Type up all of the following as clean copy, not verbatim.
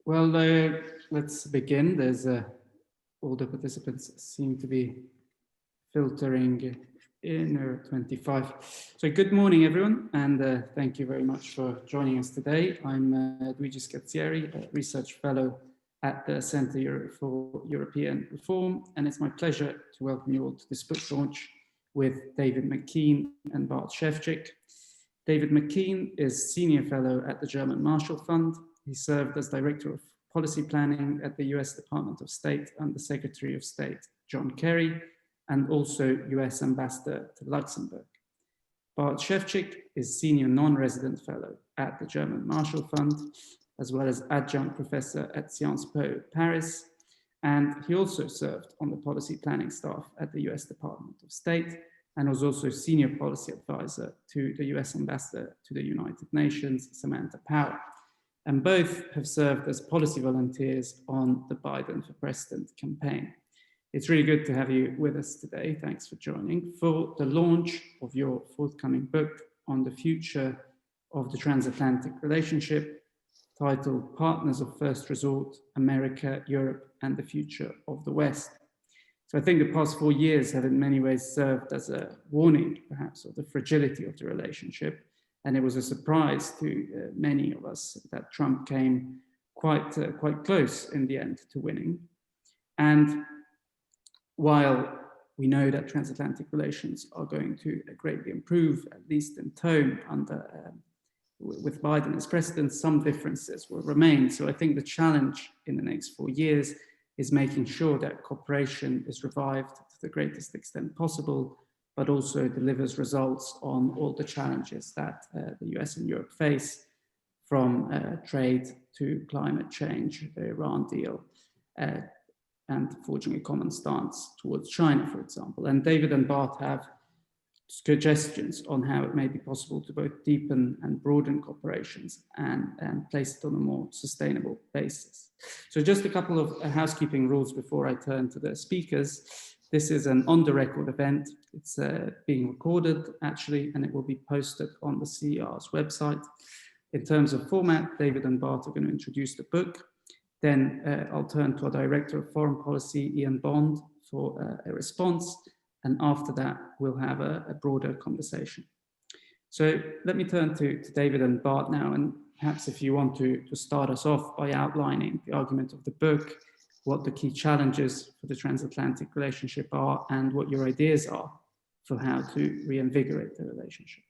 Well, let's begin. There's all the participants seem to be filtering in 25. So good morning, everyone, and thank you very much for joining us today. I'm Luigi Scazzieri, a research fellow at the Centre for European Reform, and it's my pleasure to welcome you all to this book launch with David McKean and Bart Szewczyk. David McKean is Senior Fellow at the German Marshall Fund. He served as Director of Policy Planning at the US Department of State under Secretary of State John Kerry, and also US Ambassador to Luxembourg. Bart Szewczyk is Senior Non-Resident Fellow at the German Marshall Fund, as well as Adjunct Professor at Sciences Po Paris, and he also served on the policy planning staff at the US Department of State, and was also Senior Policy Advisor to the US Ambassador to the United Nations, Samantha Power. And both have served as policy volunteers on the Biden for President campaign. It's really good to have you with us today. Thanks for joining for the launch of your forthcoming book on the future of the transatlantic relationship, titled Partners of First Resort, America, Europe, and the Future of the West. So I think the past 4 years have in many ways served as a warning, perhaps, of the fragility of the relationship. And it was a surprise to many of us that Trump came quite close in the end to winning. And while we know that transatlantic relations are going to greatly improve, at least in tone with Biden as president, some differences will remain. So I think the challenge in the next 4 years is making sure that cooperation is revived to the greatest extent possible, but also delivers results on all the challenges that the US and Europe face, from trade to climate change, the Iran deal, and forging a common stance towards China, for example. And David and Bart have suggestions on how it may be possible to both deepen and broaden cooperations and place it on a more sustainable basis. So just a couple of housekeeping rules before I turn to the speakers. This is an on-the-record event. It's being recorded, actually, and it will be posted on the CER's website. In terms of format, David and Bart are going to introduce the book. Then I'll turn to our Director of Foreign Policy, Ian Bond, for a response. And after that, we'll have a broader conversation. So let me turn to David and Bart now. And perhaps if you want to start us off by outlining the argument of the book, what the key challenges for the transatlantic relationship are, and what your ideas are for how to reinvigorate the relationship.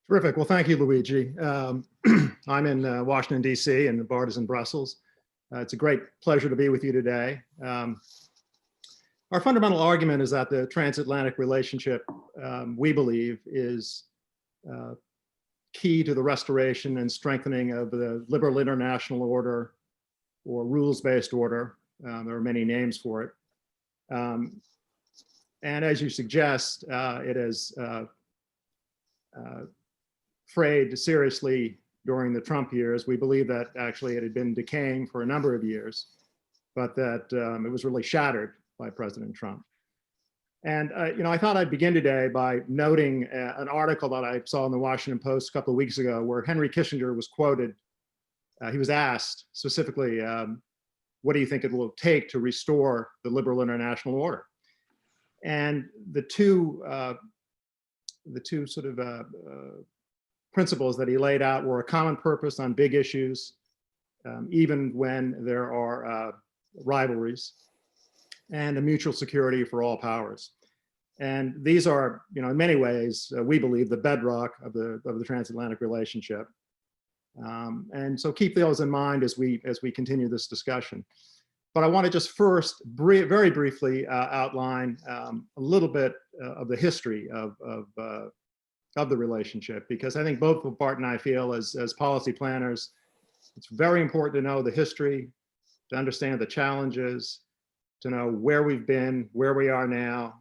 Terrific. Well, thank you, Luigi. I'm in Washington, D.C., and Bart is in Brussels. It's a great pleasure to be with you today. Our fundamental argument is that the transatlantic relationship, we believe, is key to the restoration and strengthening of the liberal international order, or rules-based order. There are many names for it. And as you suggest, it has frayed seriously during the Trump years. We believe that actually it had been decaying for a number of years, but that it was really shattered by President Trump. And I thought I'd begin today by noting an article that I saw in the Washington Post a couple of weeks ago, where Henry Kissinger was quoted. He was asked specifically, what do you think it will take to restore the liberal international order? And the two sort of principles that he laid out were a common purpose on big issues, even when there are rivalries, and a mutual security for all powers. And these are, in many ways, we believe, the bedrock of the transatlantic relationship. And so keep those in mind as we continue this discussion. But I want to just first very briefly outline a little bit of the history of the relationship, because I think both Bart and I feel as policy planners, it's very important to know the history, to understand the challenges, to know where we've been, where we are now,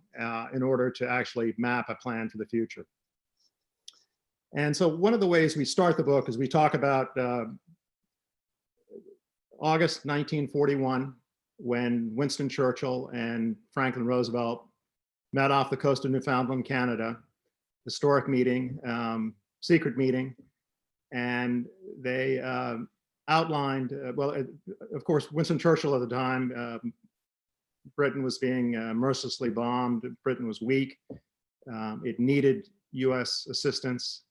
in order to actually map a plan for the future. And so one of the ways we start the book is we talk about August 1941, when Winston Churchill and Franklin Roosevelt met off the coast of Newfoundland, Canada, historic meeting, secret meeting, and they outlined, of course, Winston Churchill at the time, Britain was being mercilessly bombed. Britain was weak. It needed US assistance.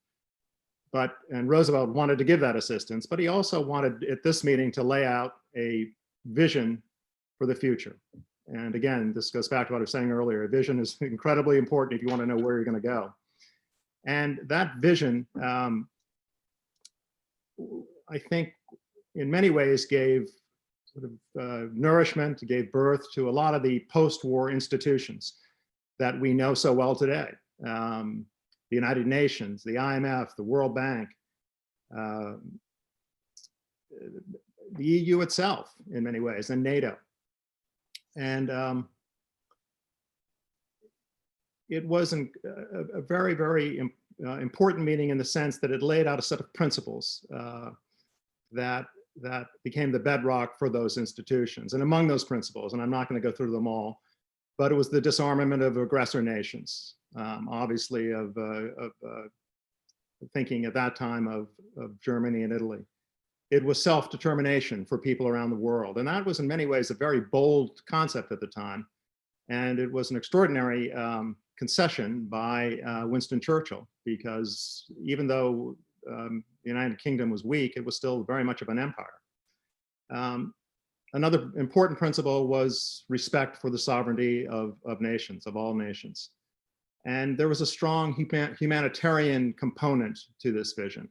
And Roosevelt wanted to give that assistance, but he also wanted at this meeting to lay out a vision for the future. And again, this goes back to what I was saying earlier. A vision is incredibly important if you want to know where you're going to go. And that vision, I think, in many ways gave sort of nourishment, gave birth to a lot of the post-war institutions that we know so well today. The United Nations, the IMF, the World Bank, the EU itself in many ways, and NATO. And it was a very, very important meeting in the sense that it laid out a set of principles that became the bedrock for those institutions. And among those principles, and I'm not going to go through them all, but it was the disarmament of aggressor nations, obviously of thinking at that time of Germany and Italy. It was self-determination for people around the world. And that was in many ways a very bold concept at the time. And it was an extraordinary concession by Winston Churchill, because even though the United Kingdom was weak, it was still very much of an empire. Another important principle was respect for the sovereignty of nations, of all nations. And there was a strong humanitarian component to this vision.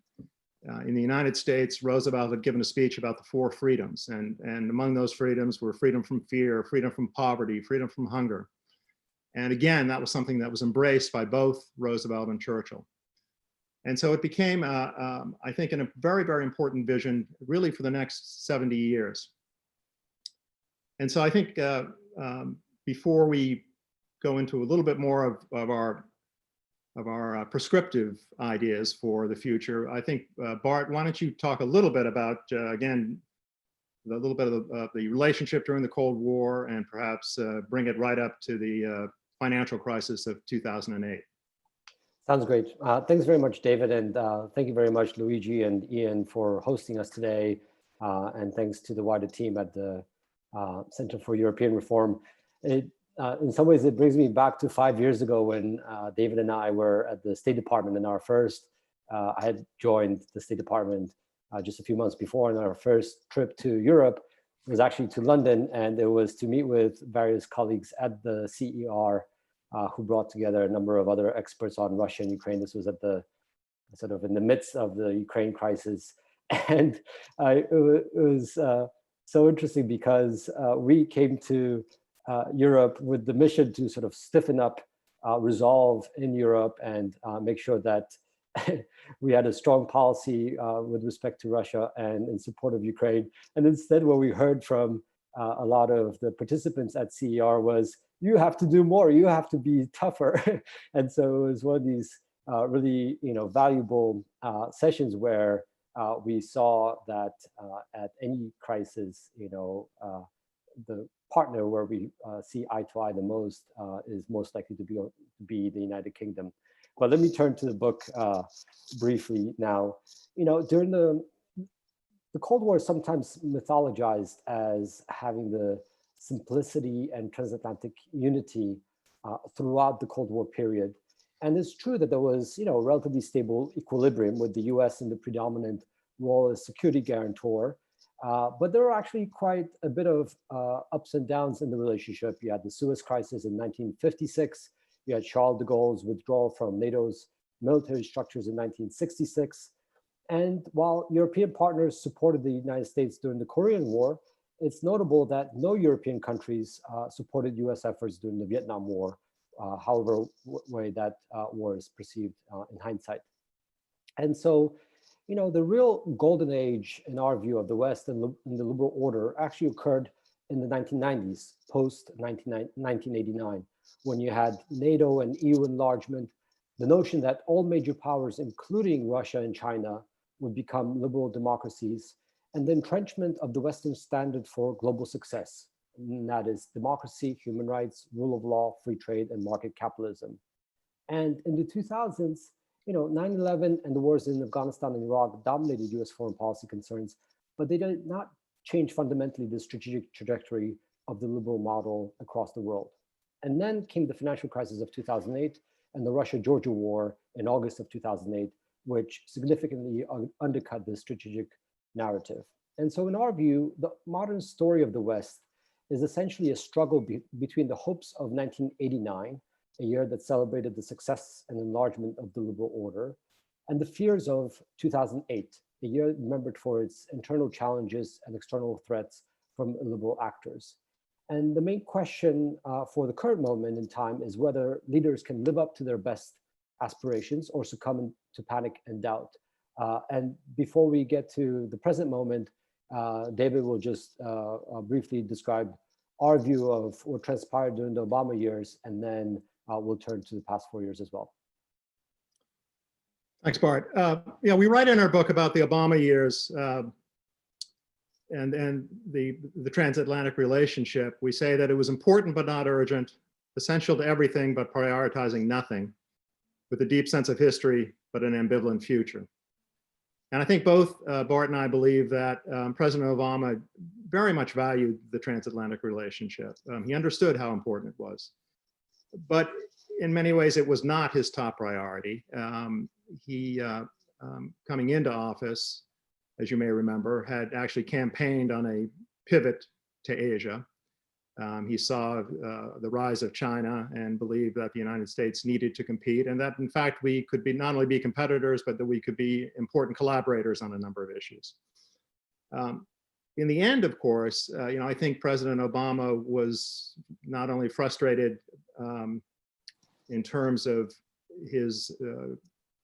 In the United States, Roosevelt had given a speech about the 4 freedoms. And among those freedoms were freedom from fear, freedom from poverty, freedom from hunger. And again, that was something that was embraced by both Roosevelt and Churchill. And so it became, I think, a very, very important vision, really for the next 70 years. And so I think before we go into a little bit more of our prescriptive ideas for the future, I think, Bart, why don't you talk a little bit about, again, a little bit of the relationship during the Cold War, and perhaps bring it right up to the financial crisis of 2008. Sounds great. Thanks very much, David. And thank you very much, Luigi and Ian, for hosting us today. And thanks to the wider team at the Center for European Reform. In some ways, it brings me back to 5 years ago when David and I were at the State Department in our first, I had joined the State Department just a few months before, and our first trip to Europe was actually to London, and it was to meet with various colleagues at the CER who brought together a number of other experts on Russia and Ukraine. This was at the sort of in the midst of the Ukraine crisis. And it was so interesting because we came to Europe with the mission to sort of stiffen up resolve in Europe and make sure that we had a strong policy with respect to Russia and in support of Ukraine. And instead, what we heard from a lot of the participants at CER was, you have to do more, you have to be tougher. And so it was one of these really valuable sessions where we saw that at any crisis, the partner where we see eye to eye the most is most likely to be the United Kingdom. But let me turn to the book briefly now. During the Cold War is sometimes mythologized as having the simplicity and transatlantic unity throughout the Cold War period. And it's true that there was, a relatively stable equilibrium with the US in the predominant role as security guarantor. But there were actually quite a bit of ups and downs in the relationship. You had the Suez Crisis in 1956. You had Charles de Gaulle's withdrawal from NATO's military structures in 1966. And while European partners supported the United States during the Korean War, it's notable that no European countries supported US efforts during the Vietnam War, however way that war is perceived in hindsight. And so, the real golden age, in our view, of the West and the liberal order actually occurred in the 1990s, post-1989, when you had NATO and EU enlargement, the notion that all major powers, including Russia and China, would become liberal democracies, and the entrenchment of the Western standard for global success, and that is democracy, human rights, rule of law, free trade, and market capitalism. And in the 2000s, 9/11 and the wars in Afghanistan and Iraq dominated US foreign policy concerns, but they did not change fundamentally the strategic trajectory of the liberal model across the world. And then came the financial crisis of 2008 and the Russia-Georgia war in August of 2008, which significantly undercut the strategic narrative. And so in our view, the modern story of the West is essentially a struggle between the hopes of 1989, a year that celebrated the success and enlargement of the liberal order, and the fears of 2008, a year remembered for its internal challenges and external threats from illiberal actors. And the main question for the current moment in time is whether leaders can live up to their best aspirations or succumb to panic and doubt. And before we get to the present moment, David will just briefly describe our view of what transpired during the Obama years, and then we'll turn to the past 4 years as well. Thanks, Bart. Yeah, we write in our book about the Obama years and the transatlantic relationship. We say that it was important but not urgent, essential to everything but prioritizing nothing, with a deep sense of history but an ambivalent future. And I think both Bart and I believe that President Obama very much valued the transatlantic relationship. He understood how important it was. But in many ways, it was not his top priority. He, coming into office, as you may remember, had actually campaigned on a pivot to Asia. He saw the rise of China and believed that the United States needed to compete, and that in fact we could be not only be competitors, but that we could be important collaborators on a number of issues. In the end, of course, I think President Obama was not only frustrated in terms of his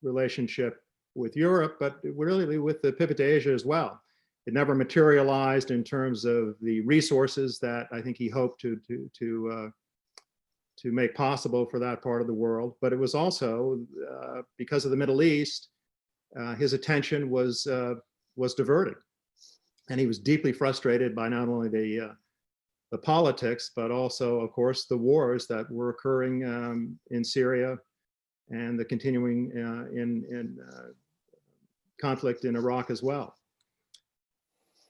relationship with Europe, but really with the pivot to Asia as well. It never materialized in terms of the resources that I think he hoped to make possible for that part of the world. But it was also because of the Middle East, his attention was diverted, and he was deeply frustrated by not only the politics, but also, of course, the wars that were occurring in Syria and the continuing conflict in Iraq as well.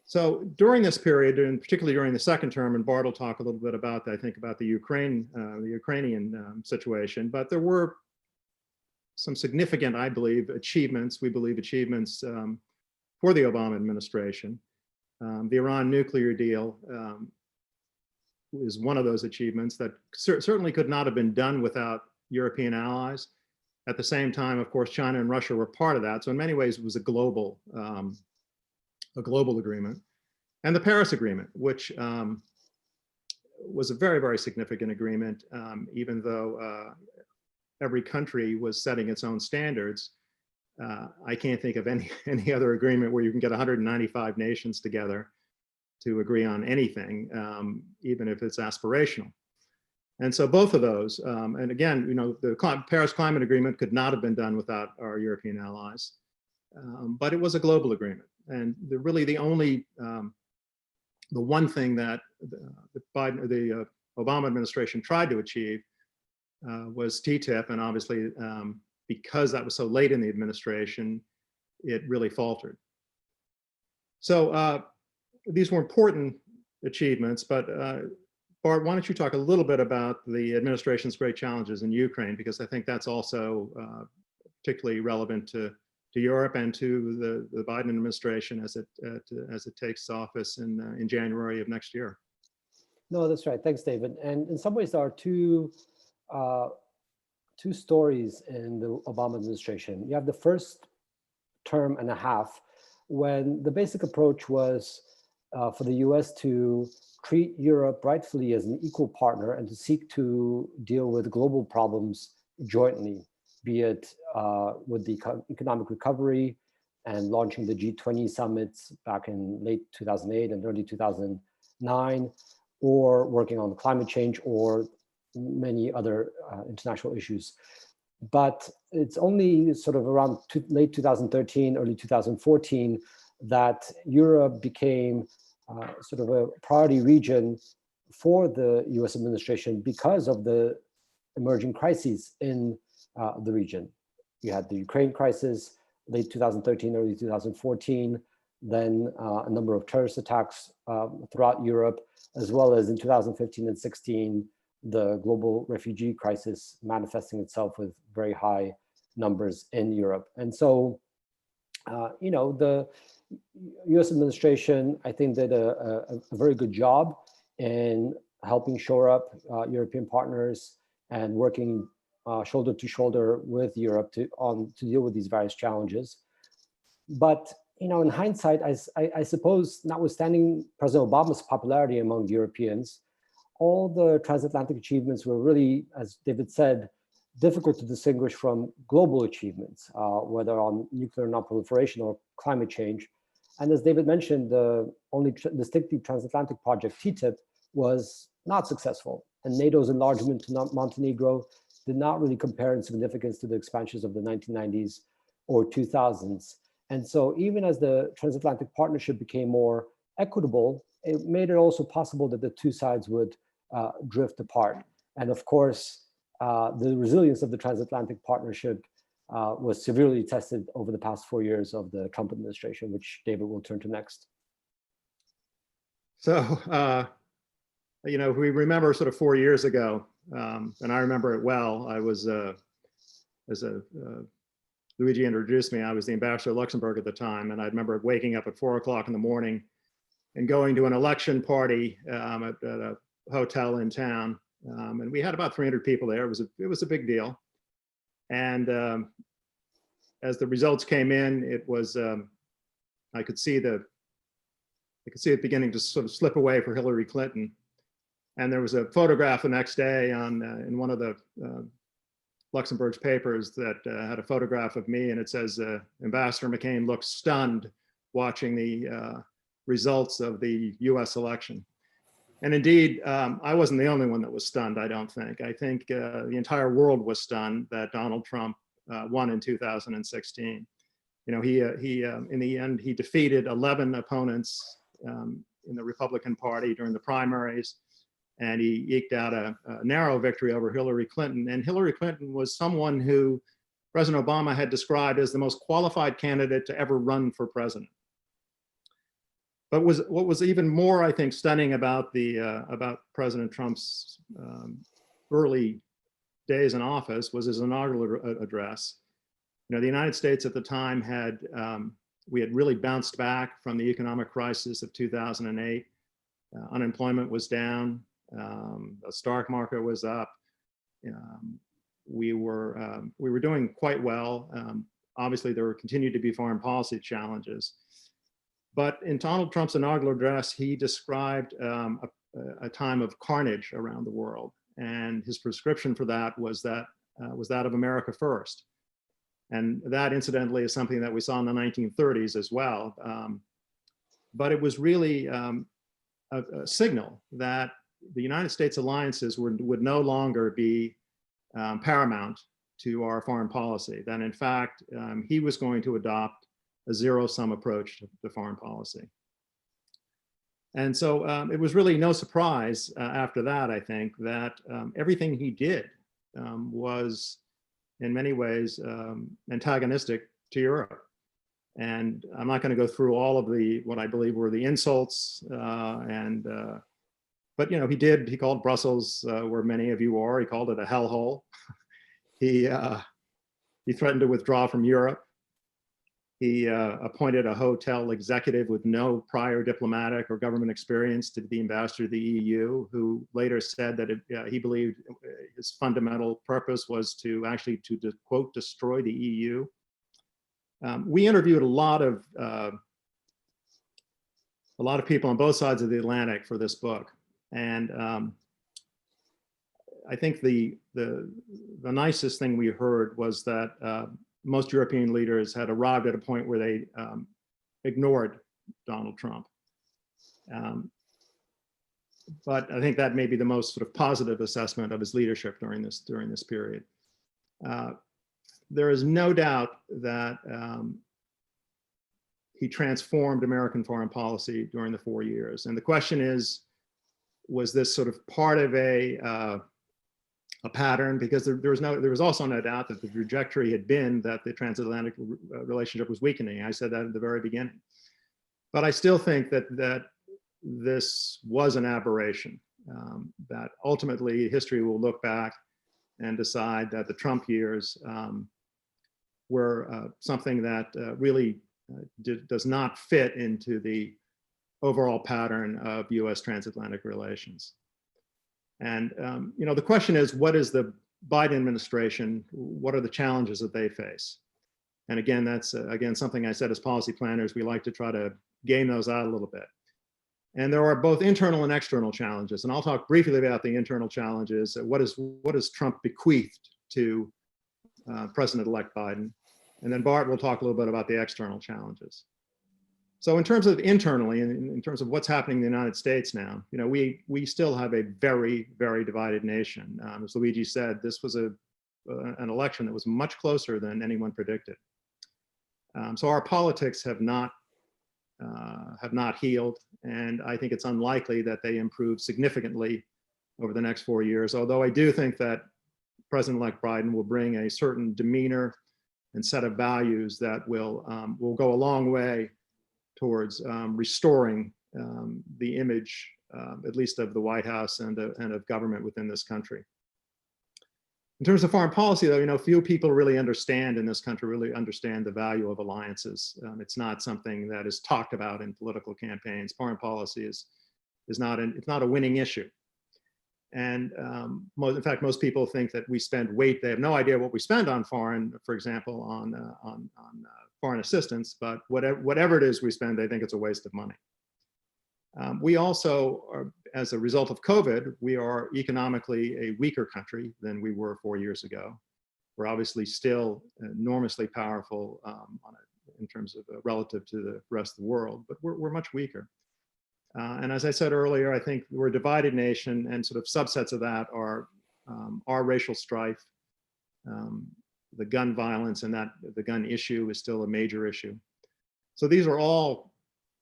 So during this period, and particularly during the second term, and Bart will talk a little bit about, I think, about the Ukrainian situation, but there were some significant, I believe, achievements, for the Obama administration. The Iran nuclear deal is one of those achievements that certainly could not have been done without European allies. At the same time, of course, China and Russia were part of that. So in many ways, it was a global agreement. And the Paris Agreement, which was a very, very significant agreement, even though every country was setting its own standards. I can't think of any other agreement where you can get 195 nations together to agree on anything, even if it's aspirational. And so both of those, and again, the Paris Climate Agreement could not have been done without our European allies, but it was a global agreement. And really the only, the one thing that the Obama administration tried to achieve was TTIP, and obviously because that was so late in the administration, it really faltered. So these were important achievements, but Bart, why don't you talk a little bit about the administration's great challenges in Ukraine, because I think that's also particularly relevant to Europe and to the Biden administration as it takes office in January of next year. No, that's right. Thanks, David. And in some ways, there are two stories in the Obama administration. You have the first term and a half, when the basic approach was for the US to treat Europe rightfully as an equal partner and to seek to deal with global problems jointly, be it with the economic recovery and launching the G20 summits back in late 2008 and early 2009, or working on climate change or many other international issues. But it's only sort of around late 2013, early 2014, that Europe became sort of a priority region for the US administration because of the emerging crises in the region. You had the Ukraine crisis, late 2013, early 2014, then a number of terrorist attacks throughout Europe, as well as in 2015 and 16, the global refugee crisis manifesting itself with very high numbers in Europe. And so, you know, the US administration, I think, did a very good job in helping shore up European partners and working shoulder to shoulder with Europe to deal with these various challenges. But, you know, in hindsight, I suppose, notwithstanding President Obama's popularity among Europeans, all the transatlantic achievements were really, as David said, difficult to distinguish from global achievements, whether on nuclear non-proliferation or climate change. And as David mentioned, the only distinctly transatlantic project, TTIP, was not successful. And NATO's enlargement to Montenegro did not really compare in significance to the expansions of the 1990s or 2000s. And so even as the transatlantic partnership became more equitable, it made it also possible that the two sides would drift apart. And of course, the resilience of the transatlantic partnership was severely tested over the past 4 years of the Trump administration, which David will turn to next. So, you know, we remember sort of 4 years ago, and I remember it well. I was, Luigi introduced me, I was the ambassador to Luxembourg at the time, and I remember waking up at 4 o'clock in the morning and going to an election party at a hotel in town. And we had about 300 people there. It was a big deal. And as the results came in, it was, I could see it beginning to sort of slip away for Hillary Clinton. And there was a photograph the next day on in one of the Luxembourg's papers that had a photograph of me, and it says, Ambassador McKean looks stunned watching the results of the US election. And indeed, I wasn't the only one that was stunned, I don't think. I think the entire world was stunned that Donald Trump won in 2016. You know, he in the end, he defeated 11 opponents in the Republican Party during the primaries, and he eked out a narrow victory over Hillary Clinton. And Hillary Clinton was someone who President Obama had described as the most qualified candidate to ever run for president. But what was even more, I think, stunning about about President Trump's early days in office was his inaugural address. You know, the United States at the time we had really bounced back from the economic crisis of 2008. Unemployment was down. The stock market was up. We were doing quite well. Obviously, there continued to be foreign policy challenges. But in Donald Trump's inaugural address, he described a time of carnage around the world, and his prescription for that was that of America first. And that, incidentally, is something that we saw in the 1930s as well. But it was really a signal that the United States alliances would no longer be paramount to our foreign policy. That, in fact, he was going to adopt a zero-sum approach to foreign policy. And so it was really no surprise after that, I think, that everything he did was in many ways antagonistic to Europe. And I'm not going to go through all of what I believe were the insults, but you know, he called Brussels, where many of you are, he called it a hellhole. He threatened to withdraw from Europe. He appointed a hotel executive with no prior diplomatic or government experience to be the ambassador to the EU, who later said that he believed his fundamental purpose was to actually quote, destroy the EU. We interviewed a lot of people on both sides of the Atlantic for this book. And I think the nicest thing we heard was that most European leaders had arrived at a point where they ignored Donald Trump. But I think that may be the most sort of positive assessment of his leadership during this period. There is no doubt that he transformed American foreign policy during the 4 years. And the question is, was this sort of part of a pattern? Because there was also no doubt that the trajectory had been that the transatlantic relationship was weakening. I said that at the very beginning. But I still think that this was an aberration, that ultimately history will look back and decide that the Trump years were something that really does not fit into the overall pattern of US transatlantic relations. And the question is, what is the Biden administration, what are the challenges that they face? And again, that's again something I said as policy planners, we like to try to game those out a little bit. And there are both internal and external challenges. And I'll talk briefly about the internal challenges. What is Trump bequeathed to President-elect Biden? And then Bart will talk a little bit about the external challenges. So in terms of internally, in terms of what's happening in the United States now, we still have a very, very divided nation. As Luigi said, this was an election that was much closer than anyone predicted. So our politics have not healed, and I think it's unlikely that they improve significantly over the next 4 years. Although I do think that President-elect Biden will bring a certain demeanor and set of values that will go a long way towards restoring the image, at least of the White House and of government within this country. In terms of foreign policy, though, few people really understand in this country, really understand the value of alliances. It's not something that is talked about in political campaigns. Foreign policy is not a winning issue. And in fact, most people think that we spend they have no idea what we spend on foreign, for example, on foreign assistance, but whatever it is we spend, they think it's a waste of money. We also are, as a result of COVID, we are economically a weaker country than we were 4 years ago. We're obviously still enormously powerful in terms of relative to the rest of the world, but we're much weaker. And as I said earlier, I think we're a divided nation, and sort of subsets of that are racial strife, the gun violence, and that the gun issue is still a major issue. So these are all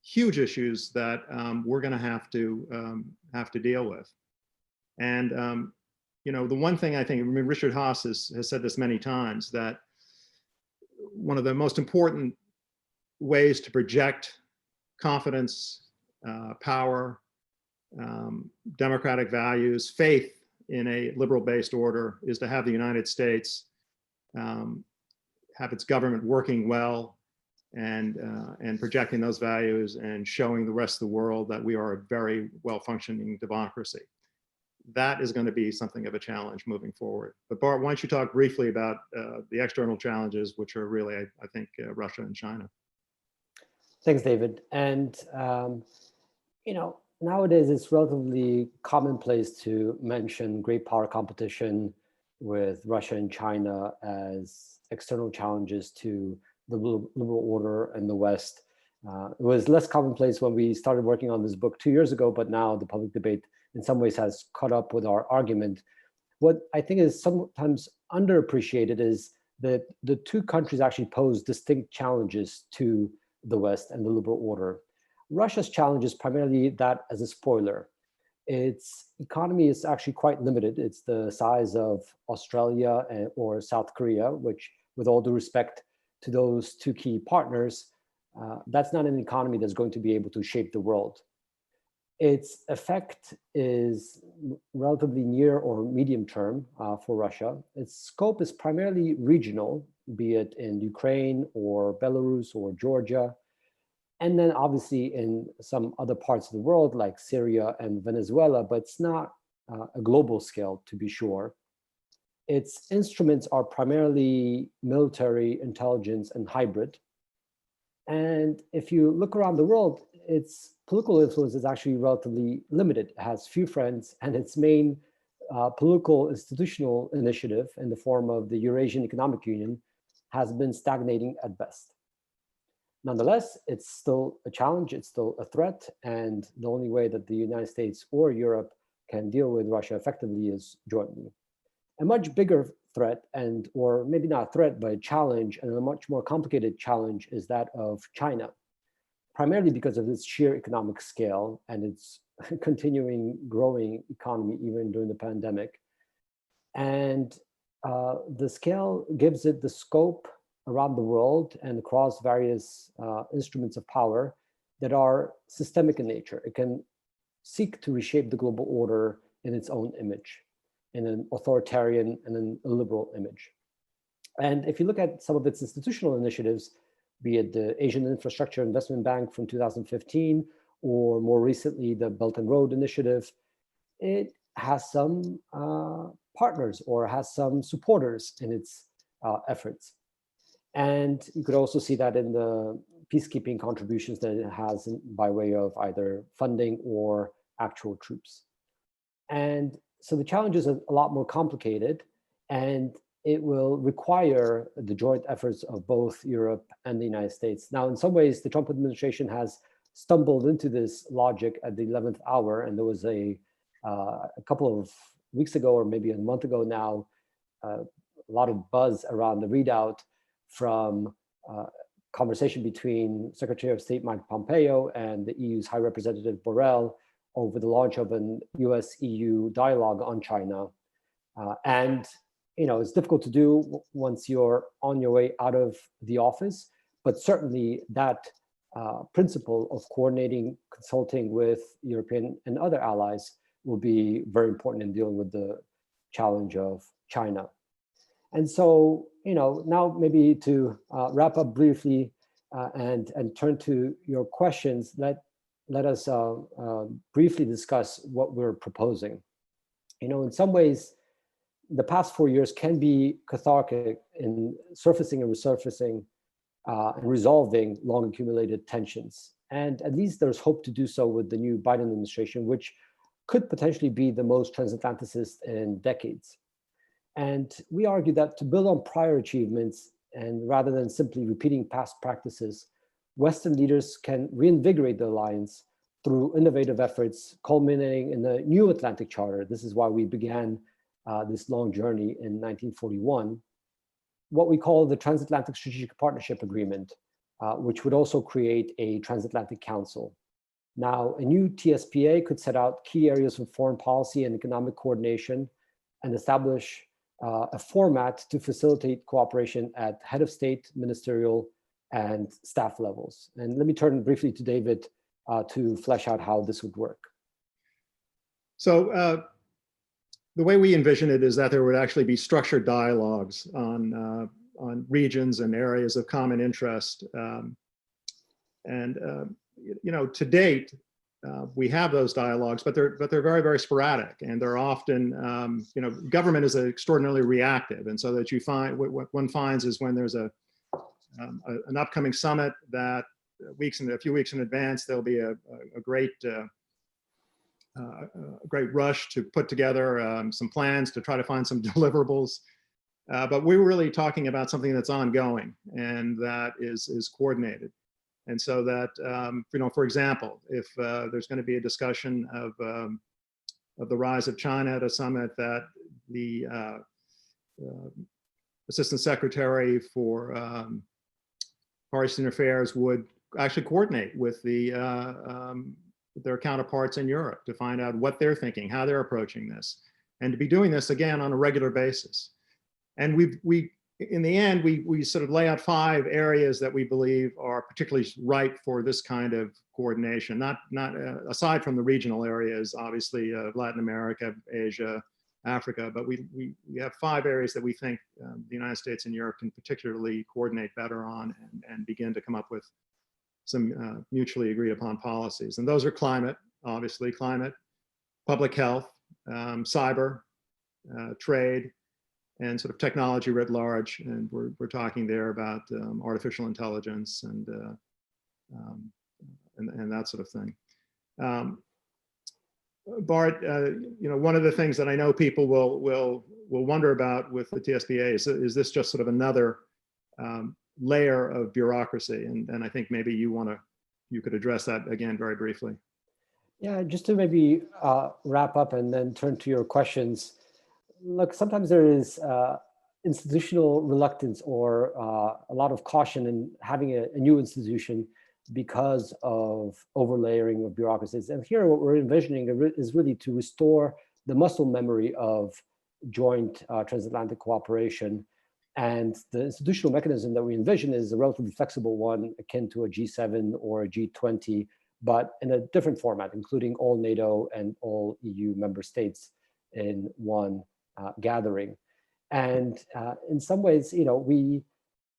huge issues that we're going to have to deal with. And the one thing I think, Richard Haas has said this many times, that one of the most important ways to project confidence, power, democratic values, faith in a liberal-based order is to have the United States have its government working well and projecting those values and showing the rest of the world that we are a very well-functioning democracy. That is going to be something of a challenge moving forward. But Bart, why don't you talk briefly about the external challenges, which are really, I think, Russia and China. Thanks, David. And nowadays it's relatively commonplace to mention great power competition with Russia and China as external challenges to the liberal order in the West. It was less commonplace when we started working on this book 2 years ago, but now the public debate in some ways has caught up with our argument. What I think is sometimes underappreciated is that the two countries actually pose distinct challenges to the West and the liberal order. Russia's challenge is primarily that as a spoiler. Its economy is actually quite limited. It's the size of Australia or South Korea, which, with all due respect to those two key partners, that's not an economy that's going to be able to shape the world. Its effect is relatively near or medium term for Russia. Its scope is primarily regional, be it in Ukraine or Belarus or Georgia, and then obviously in some other parts of the world like Syria and Venezuela, but it's not a global scale, to be sure. Its instruments are primarily military, intelligence, and hybrid. And if you look around the world, its political influence is actually relatively limited. It has few friends, and its main political institutional initiative in the form of the Eurasian Economic Union has been stagnating at best. Nonetheless, it's still a challenge, it's still a threat, and the only way that the United States or Europe can deal with Russia effectively is jointly. A much bigger threat, or maybe not a threat, but a challenge, and a much more complicated challenge, is that of China, primarily because of its sheer economic scale and its continuing growing economy even during the pandemic. And the scale gives it the scope around the world and across various instruments of power that are systemic in nature. It can seek to reshape the global order in its own image, in an authoritarian and an illiberal image. And if you look at some of its institutional initiatives, be it the Asian Infrastructure Investment Bank from 2015, or more recently, the Belt and Road Initiative, it has some partners or has some supporters in its efforts. And you could also see that in the peacekeeping contributions that it has by way of either funding or actual troops. And so the challenges are a lot more complicated, and it will require the joint efforts of both Europe and the United States. Now, in some ways, the Trump administration has stumbled into this logic at the 11th hour, and there was a couple of weeks ago, or maybe a month ago now, a lot of buzz around the readout from conversation between Secretary of State Mike Pompeo and the EU's High Representative Borrell over the launch of an US-EU dialogue on China. And it's difficult to do once you're on your way out of the office, but certainly that principle of coordinating, consulting with European and other allies will be very important in dealing with the challenge of China. And so, now maybe to wrap up briefly and turn to your questions, let us briefly discuss what we're proposing. In some ways, the past 4 years can be cathartic in surfacing and resurfacing and resolving long accumulated tensions. And at least there's hope to do so with the new Biden administration, which could potentially be the most transatlanticist in decades. And we argue that to build on prior achievements, and rather than simply repeating past practices, Western leaders can reinvigorate the alliance through innovative efforts culminating in the new Atlantic Charter. This is why we began this long journey in 1941, what we call the Transatlantic Strategic Partnership Agreement, which would also create a Transatlantic Council. Now, a new TSPA could set out key areas of foreign policy and economic coordination and establish a format to facilitate cooperation at head of state, ministerial, and staff levels. And let me turn briefly to David to flesh out how this would work. So the way we envision it is that there would actually be structured dialogues on regions and areas of common interest. To date, we have those dialogues, but they're very, very sporadic, and they're often, government is extraordinarily reactive, and so that you find what one finds is when there's an upcoming summit that a few weeks in advance, there'll be a great rush to put together some plans to try to find some deliverables. But we're really talking about something that's ongoing and that is coordinated. And so that, for example, if there's going to be a discussion of the rise of China at a summit, that the Assistant Secretary for Far Eastern Affairs would actually coordinate with their counterparts in Europe to find out what they're thinking, how they're approaching this, and to be doing this again on a regular basis. And we in the end, we sort of lay out 5 areas that we believe are particularly ripe for this kind of coordination, not aside from the regional areas, obviously Latin America, Asia, Africa, but we have 5 areas that we think the United States and Europe can particularly coordinate better on and begin to come up with some mutually agreed upon policies. And those are climate, obviously, climate, public health, cyber, trade, and sort of technology writ large. And we're talking there about artificial intelligence and that sort of thing. Bart, one of the things that I know people will wonder about with the TSPA is this just sort of another layer of bureaucracy? And I think maybe you could address that again very briefly. Yeah, just to maybe wrap up and then turn to your questions. Look, sometimes there is institutional reluctance or a lot of caution in having a new institution because of overlayering of bureaucracies. And here what we're envisioning is really to restore the muscle memory of joint transatlantic cooperation And the institutional mechanism that we envision is a relatively flexible one, akin to a G7 or a G20, but in a different format, including all NATO and all EU member states in one gathering. And in some ways, we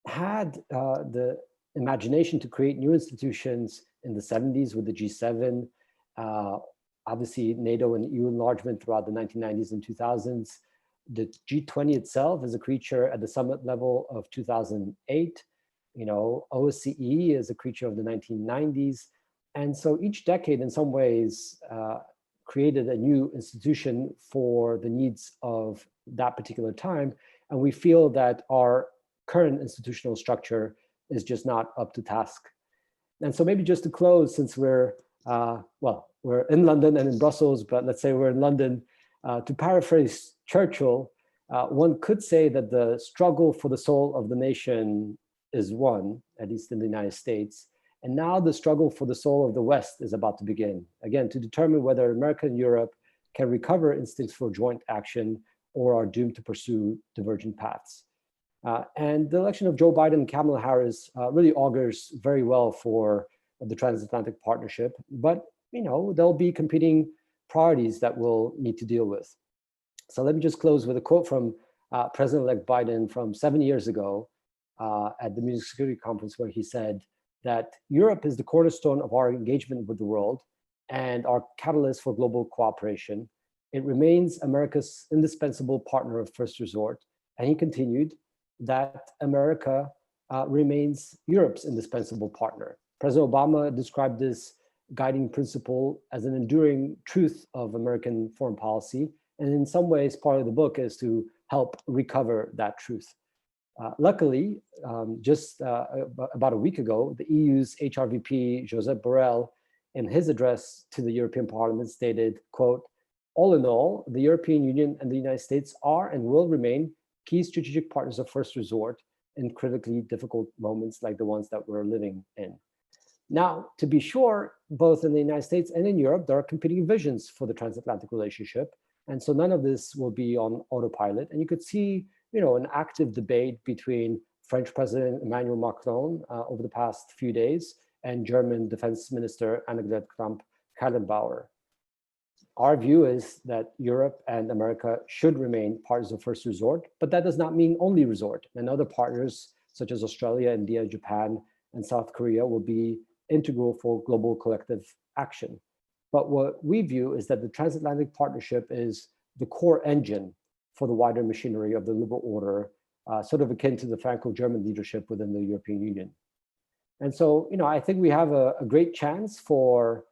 had the imagination to create new institutions in the 70s with the G7, obviously NATO and EU enlargement throughout the 1990s and 2000s. The G20 itself is a creature at the summit level of 2008. OSCE is a creature of the 1990s. And so each decade in some ways created a new institution for the needs of that particular time. And we feel that our current institutional structure is just not up to task. And so maybe just to close, since we're in London and in Brussels, but let's say we're in London, to paraphrase Churchill, one could say that the struggle for the soul of the nation is won, at least in the United States. And now the struggle for the soul of the West is about to begin, again, to determine whether America and Europe can recover instincts for joint action or are doomed to pursue divergent paths. And the election of Joe Biden and Kamala Harris really augurs very well for the transatlantic partnership, but there'll be competing priorities that we'll need to deal with. So let me just close with a quote from President-elect Biden from 7 years ago at the Munich Security Conference, where he said that Europe is the cornerstone of our engagement with the world and our catalyst for global cooperation. It remains America's indispensable partner of first resort. And he continued that America remains Europe's indispensable partner. President Obama described this guiding principle as an enduring truth of American foreign policy. And in some ways, part of the book is to help recover that truth. Luckily, just about a week ago, the EU's HRVP, Josep Borrell, in his address to the European Parliament stated, quote, "All in all, the European Union and the United States are and will remain key strategic partners of first resort in critically difficult moments like the ones that we're living in." Now, to be sure, both in the United States and in Europe, there are competing visions for the transatlantic relationship. And so none of this will be on autopilot. And you could see, an active debate between French President Emmanuel Macron over the past few days and German Defense Minister Annegret Kramp-Karrenbauer. Our view is that Europe and America should remain partners of first resort, but that does not mean only resort. And other partners such as Australia, India, Japan, and South Korea will be integral for global collective action. But what we view is that the transatlantic partnership is the core engine for the wider machinery of the liberal order, sort of akin to the Franco-German leadership within the European Union. And so, I think we have a great chance for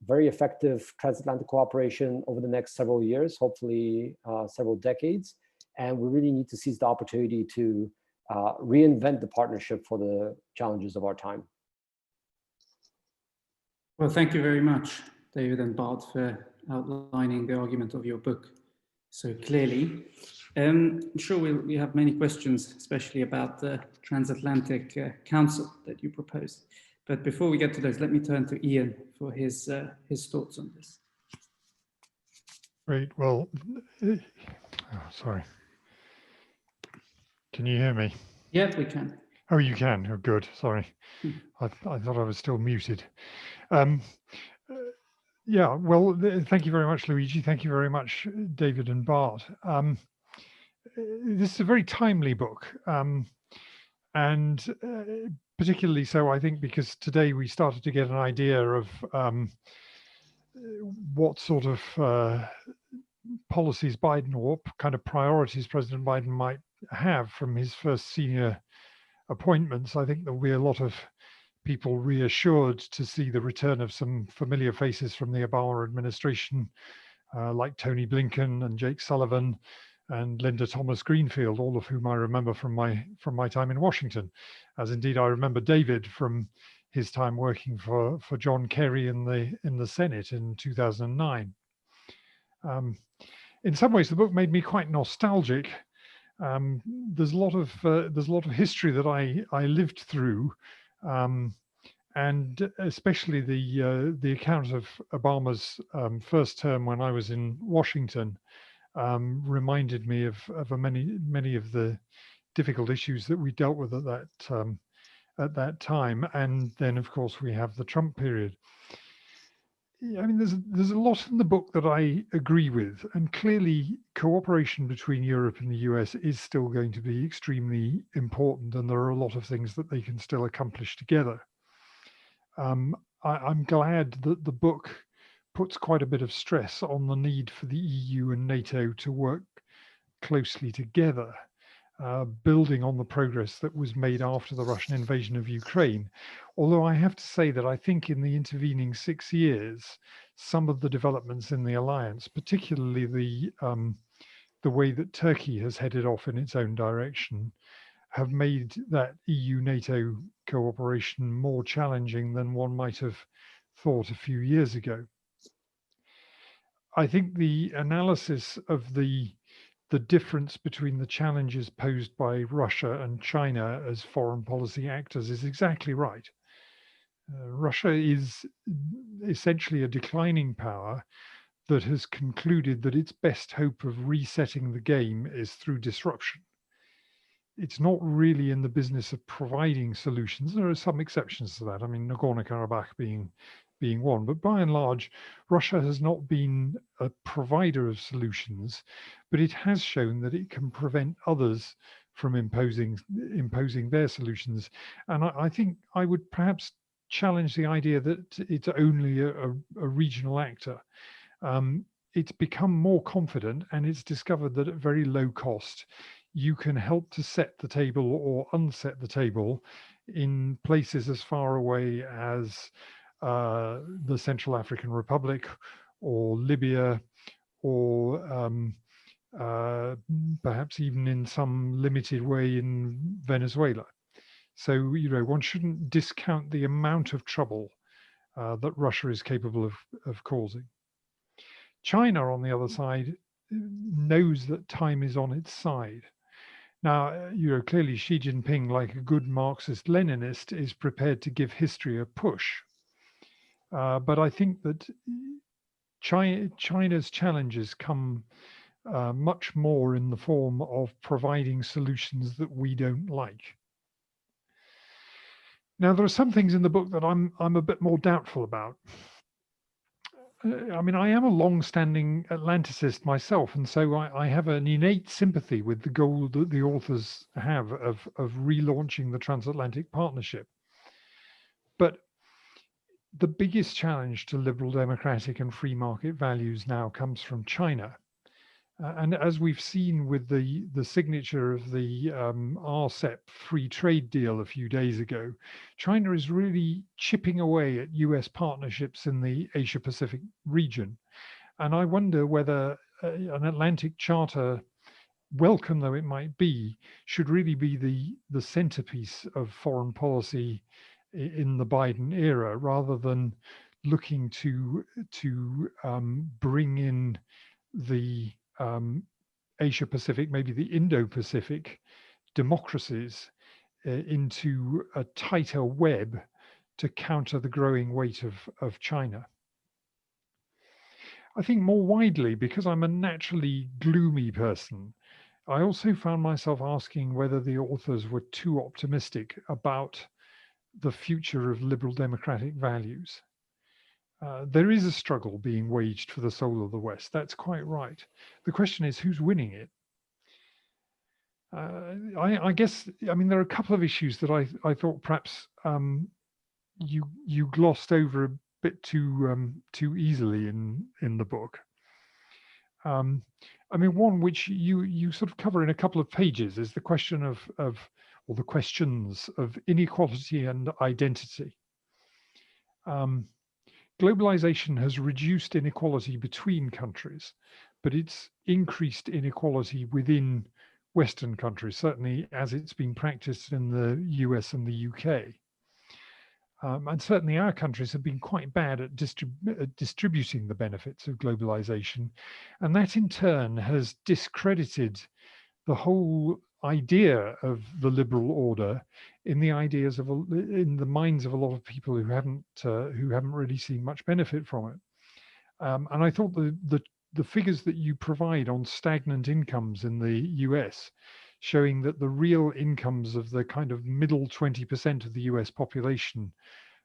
very effective transatlantic cooperation over the next several years, hopefully several decades. And we really need to seize the opportunity to reinvent the partnership for the challenges of our time. Well, thank you very much, David and Bart, for outlining the argument of your book so clearly. I'm sure we have many questions, especially about the Transatlantic Council that you proposed. But before we get to those, let me turn to Ian for his thoughts on this. Great. Well, sorry. Can you hear me? Yeah, we can. Oh, you can. Oh, good. Sorry. I thought I was still muted. Yeah, well, thank you very much, Luigi. Thank you very much, David and Bart. This is a very timely book, and particularly so, I think, because today we started to get an idea of what sort of policies Biden, or what kind of priorities President Biden might have from his first senior appointments. I think there'll be a lot of people reassured to see the return of some familiar faces from the Obama administration, like Tony Blinken and Jake Sullivan and Linda Thomas Greenfield, all of whom I remember from my time in Washington, as indeed I remember David from his time working for John Kerry in the Senate in 2009. In some ways, the book made me quite nostalgic. There's a lot of history that I lived through. And especially the account of Obama's first term when I was in Washington, reminded me of many of the difficult issues that we dealt with at that time. And then, of course, we have the Trump period. I mean, there's a lot in the book that I agree with, and clearly cooperation between Europe and the US is still going to be extremely important, and there are a lot of things that they can still accomplish together. I'm glad that the book puts quite a bit of stress on the need for the EU and NATO to work closely together, building on the progress that was made after the Russian invasion of Ukraine. Although I have to say that I think in the intervening 6 years, some of the developments in the alliance, particularly the way that Turkey has headed off in its own direction, have made that EU-NATO cooperation more challenging than one might have thought a few years ago. I think the analysis of the difference between the challenges posed by Russia and China as foreign policy actors is exactly right. Russia is essentially a declining power that has concluded that its best hope of resetting the game is through disruption. It's not really in the business of providing solutions. There are some exceptions to that. I mean, Nagorno-Karabakh being one, but by and large, Russia has not been a provider of solutions, but it has shown that it can prevent others from imposing their solutions. And I think I would perhaps challenge the idea that it's only a regional actor. It's become more confident, and it's discovered that at very low cost, you can help to set the table or unset the table in places as far away as the Central African Republic or Libya, or perhaps even in some limited way in Venezuela. So, you know, one shouldn't discount the amount of trouble that Russia is capable of causing. China, on the other side, knows that time is on its side. Now, you know, clearly Xi Jinping, like a good Marxist-Leninist, is prepared to give history a push. But I think that China's challenges come much more in the form of providing solutions that we don't like. Now, there are some things in the book that I'm a bit more doubtful about. I mean, I am a long-standing Atlanticist myself, and so I have an innate sympathy with the goal that the authors have of relaunching the transatlantic partnership. But the biggest challenge to liberal democratic and free market values now comes from China. And as we've seen with the signature of the RCEP free trade deal a few days ago, China is really chipping away at US partnerships in the Asia Pacific region. And I wonder whether an Atlantic Charter, welcome though it might be, should really be the centerpiece of foreign policy in the Biden era, rather than looking to bring in the Asia Pacific, maybe the Indo-Pacific democracies into a tighter web to counter the growing weight of China. I think more widely, because I'm a naturally gloomy person, I also found myself asking whether the authors were too optimistic about the future of liberal democratic values. There is a struggle being waged for the soul of the West. That's quite right. The question is, who's winning it? I guess, I mean, there are a couple of issues that I thought perhaps you glossed over a bit too easily in the book. I mean, one which you sort of cover in a couple of pages is the question or the questions of inequality and identity. Globalization has reduced inequality between countries, but it's increased inequality within Western countries, certainly as it's been practiced in the US and the UK. And certainly our countries have been quite bad at distributing the benefits of globalization. And that in turn has discredited the whole idea of the liberal order in the minds of a lot of people who haven't really seen much benefit from it. And I thought the the figures that you provide on stagnant incomes in the US, showing that the real incomes of the kind of middle 20% of the US population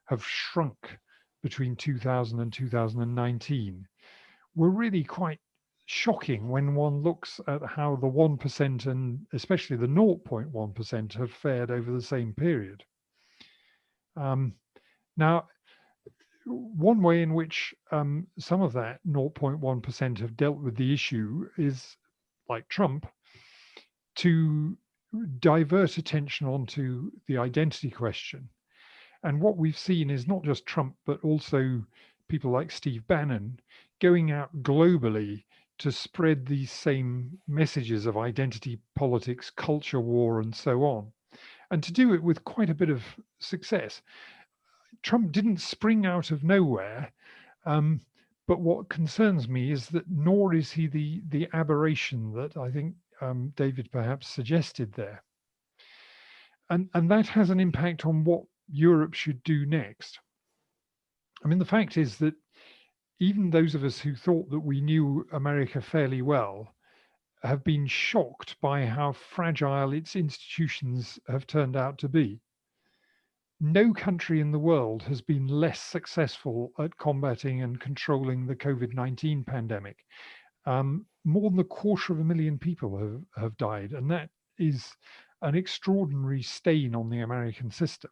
have shrunk between 2000 and 2019, were really quite shocking when one looks at how the 1% and especially the 0.1% have fared over the same period. Now, one way in which some of that 0.1% have dealt with the issue is, like Trump, to divert attention onto the identity question. And what we've seen is not just Trump, but also people like Steve Bannon going out globally to spread these same messages of identity politics, culture war, and so on, and to do it with quite a bit of success. Trump didn't spring out of nowhere, but what concerns me is that nor is he the aberration that I think David perhaps suggested there. And that has an impact on what Europe should do next. I mean, the fact is that even those of us who thought that we knew America fairly well have been shocked by how fragile its institutions have turned out to be. No country in the world has been less successful at combating and controlling the COVID-19 pandemic. More than 250,000 people have died, and that is an extraordinary stain on the American system.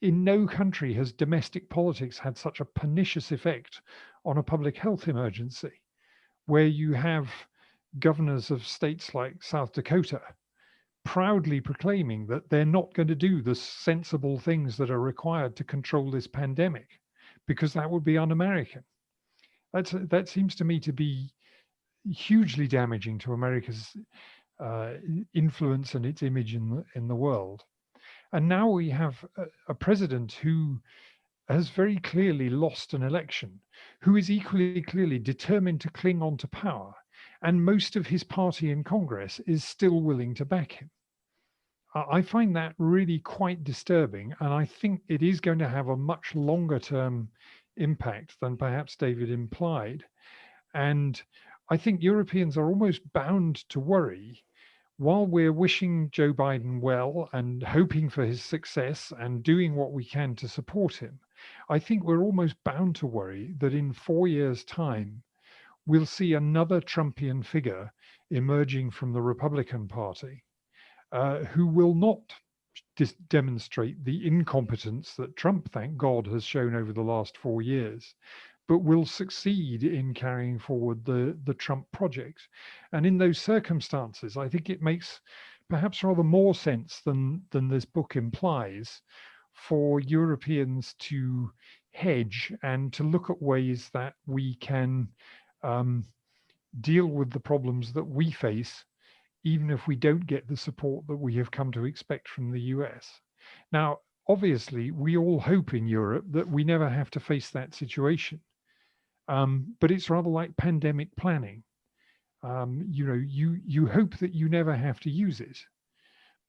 In no country has domestic politics had such a pernicious effect on a public health emergency, where you have governors of states like South Dakota proudly proclaiming that they're not going to do the sensible things that are required to control this pandemic, because that would be un-American. That seems to me to be hugely damaging to America's influence and its image in the world. And now we have a president who has very clearly lost an election, who is equally clearly determined to cling on to power, and most of his party in Congress is still willing to back him. I find that really quite disturbing, and I think it is going to have a much longer term impact than perhaps David implied. And I think Europeans are almost bound to worry, while we're wishing Joe Biden well and hoping for his success and doing what we can to support him. I think we're almost bound to worry that in 4 years' time, we'll see another Trumpian figure emerging from the Republican Party, who will not demonstrate the incompetence that Trump, thank God, has shown over the last 4 years, but will succeed in carrying forward the Trump project. And in those circumstances, I think it makes perhaps rather more sense than this book implies for Europeans to hedge and to look at ways that we can deal with the problems that we face, even if we don't get the support that we have come to expect from the US. Now, obviously, we all hope in Europe that we never have to face that situation. But it's rather like pandemic planning. You hope that you never have to use it.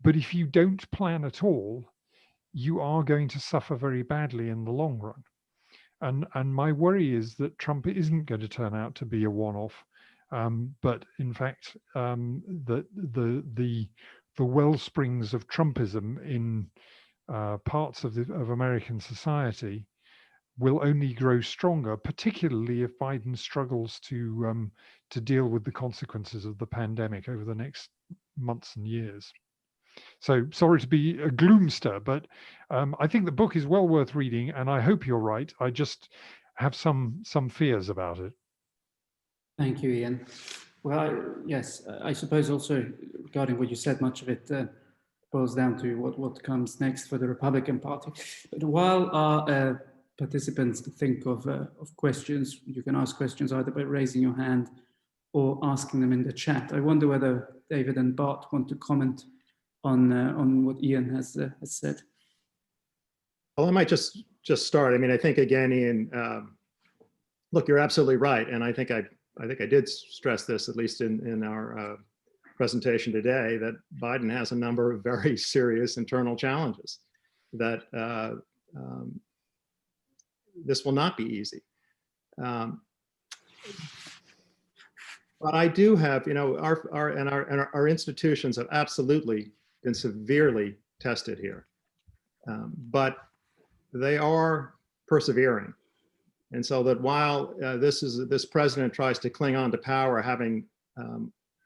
But if you don't plan at all, you are going to suffer very badly in the long run. And my worry is that Trump isn't going to turn out to be a one-off, but in fact, the well springs of Trumpism in parts of American society will only grow stronger, particularly if Biden struggles to deal with the consequences of the pandemic over the next months and years. So sorry to be a gloomster, but I think the book is well worth reading, and I hope you're right. I just have some fears about it. Thank you, Ian. Well, yes, I suppose also regarding what you said, much of it boils down to what comes next for the Republican Party. But while our participants think of questions, you can ask questions either by raising your hand or asking them in the chat. I wonder whether David and Bart want to comment on what Ian has said. Well, I might just start. I mean, I think again, Ian, look, you're absolutely right, and I think I did stress this, at least in our presentation today, that Biden has a number of very serious internal challenges that this will not be easy. But I do have, you know, our institutions have absolutely been severely tested here, but they are persevering. And so that while this president tries to cling on to power, having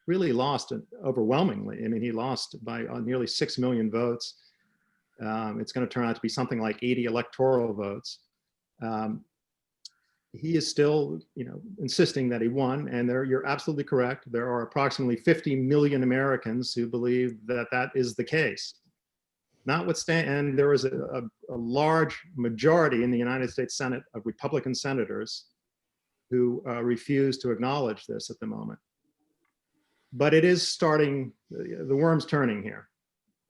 really lost it overwhelmingly. I mean, he lost by nearly 6 million votes. It's going to turn out to be something like 80 electoral votes. He is still, you know, insisting that he won, and you're absolutely correct. There are approximately 50 million Americans who believe that that is the case. Notwithstanding, and there is a large majority in the United States Senate of Republican senators who refuse to acknowledge this at the moment. But it is starting, the worm's turning here.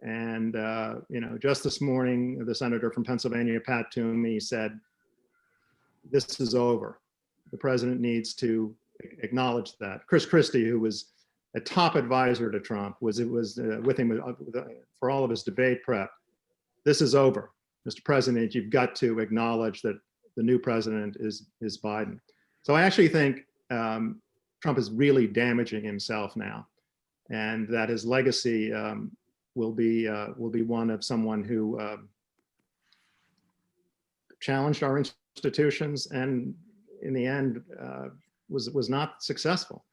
And, you know, just this morning, the senator from Pennsylvania, Pat Toomey, said, this is over. The president needs to acknowledge that. Chris Christie, who was a top advisor to Trump, was with him for all of his debate prep. This is over. Mr. President, you've got to acknowledge that the new president is Biden. So I actually think Trump is really damaging himself now, and that his legacy will be one of someone who challenged our institutions and in the end was not successful.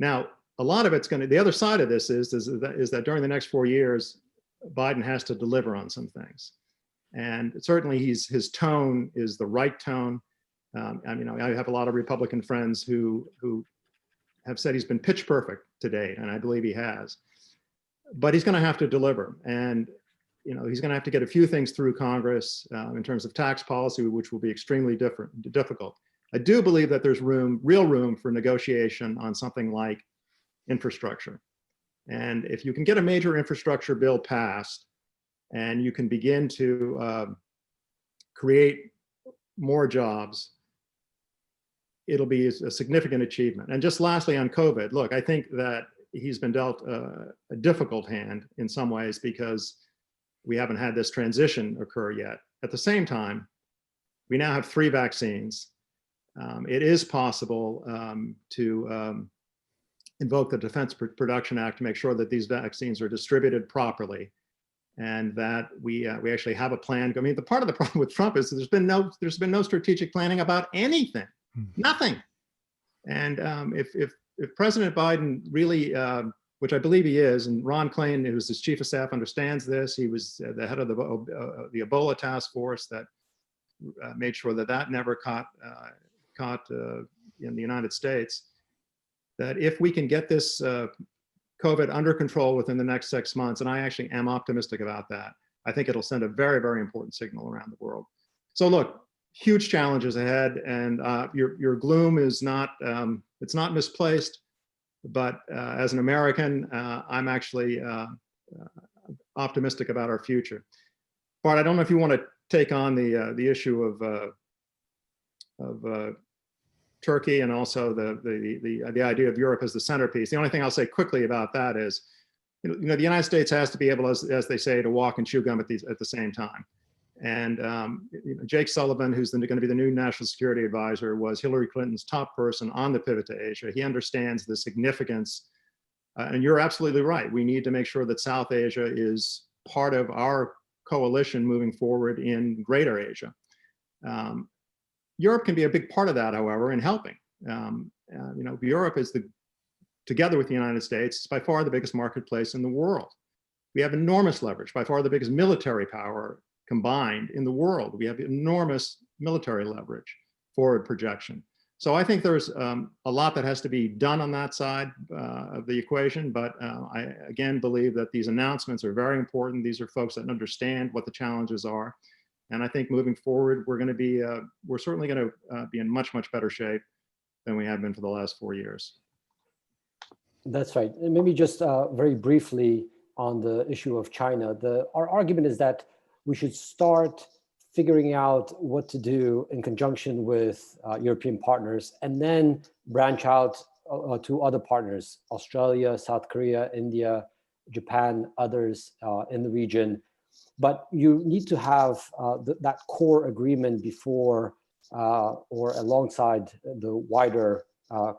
Now, a lot of it's going to, the other side of this is that during the next 4 years, Biden has to deliver on some things. And certainly his tone is the right tone. I mean, I have a lot of Republican friends who have said he's been pitch perfect to date, and I believe he has. But he's going to have to deliver. And you know, he's going to have to get a few things through Congress in terms of tax policy, which will be extremely difficult. I do believe that there's real room for negotiation on something like infrastructure. And if you can get a major infrastructure bill passed and you can begin to create more jobs, it'll be a significant achievement. And just lastly on COVID, look, I think that he's been dealt a difficult hand in some ways because we haven't had this transition occur yet. At the same time, we now have 3 vaccines. It is possible to invoke the Defense Production Act to make sure that these vaccines are distributed properly, and that we actually have a plan. I mean, the part of the problem with Trump is there's been no strategic planning about anything, nothing. And if President Biden really, which I believe he is, and Ron Klain, who's his chief of staff, understands this. He was the head of the Ebola task force that made sure that that never caught in the United States. That if we can get this COVID under control within the next 6 months, and I actually am optimistic about that, I think it'll send a very, very important signal around the world. So look, huge challenges ahead, and your gloom is not, it's not misplaced, but as an American, I'm actually optimistic about our future. Bart, I don't know if you want to take on the issue of Turkey and also the idea of Europe as the centerpiece. The only thing I'll say quickly about that is, you know, the United States has to be able, as they say, to walk and chew gum at the same time. And you know, Jake Sullivan, who's going to be the new national security advisor, was Hillary Clinton's top person on the pivot to Asia. He understands the significance, and you're absolutely right. We need to make sure that South Asia is part of our coalition moving forward in Greater Asia. Europe can be a big part of that, however, in helping. You know, Europe is together with the United States, it's by far the biggest marketplace in the world. We have enormous leverage, by far the biggest military power combined in the world. We have enormous military leverage, forward projection. So I think there's a lot that has to be done on that side of the equation, but I again believe that these announcements are very important. These are folks that understand what the challenges are. And I think moving forward, we're certainly going to be in much, much better shape than we have been for the last 4 years. That's right. And maybe just very briefly on the issue of China, our argument is that we should start figuring out what to do in conjunction with European partners, and then branch out to other partners, Australia, South Korea, India, Japan, others in the region. But you need to have that core agreement before or alongside the wider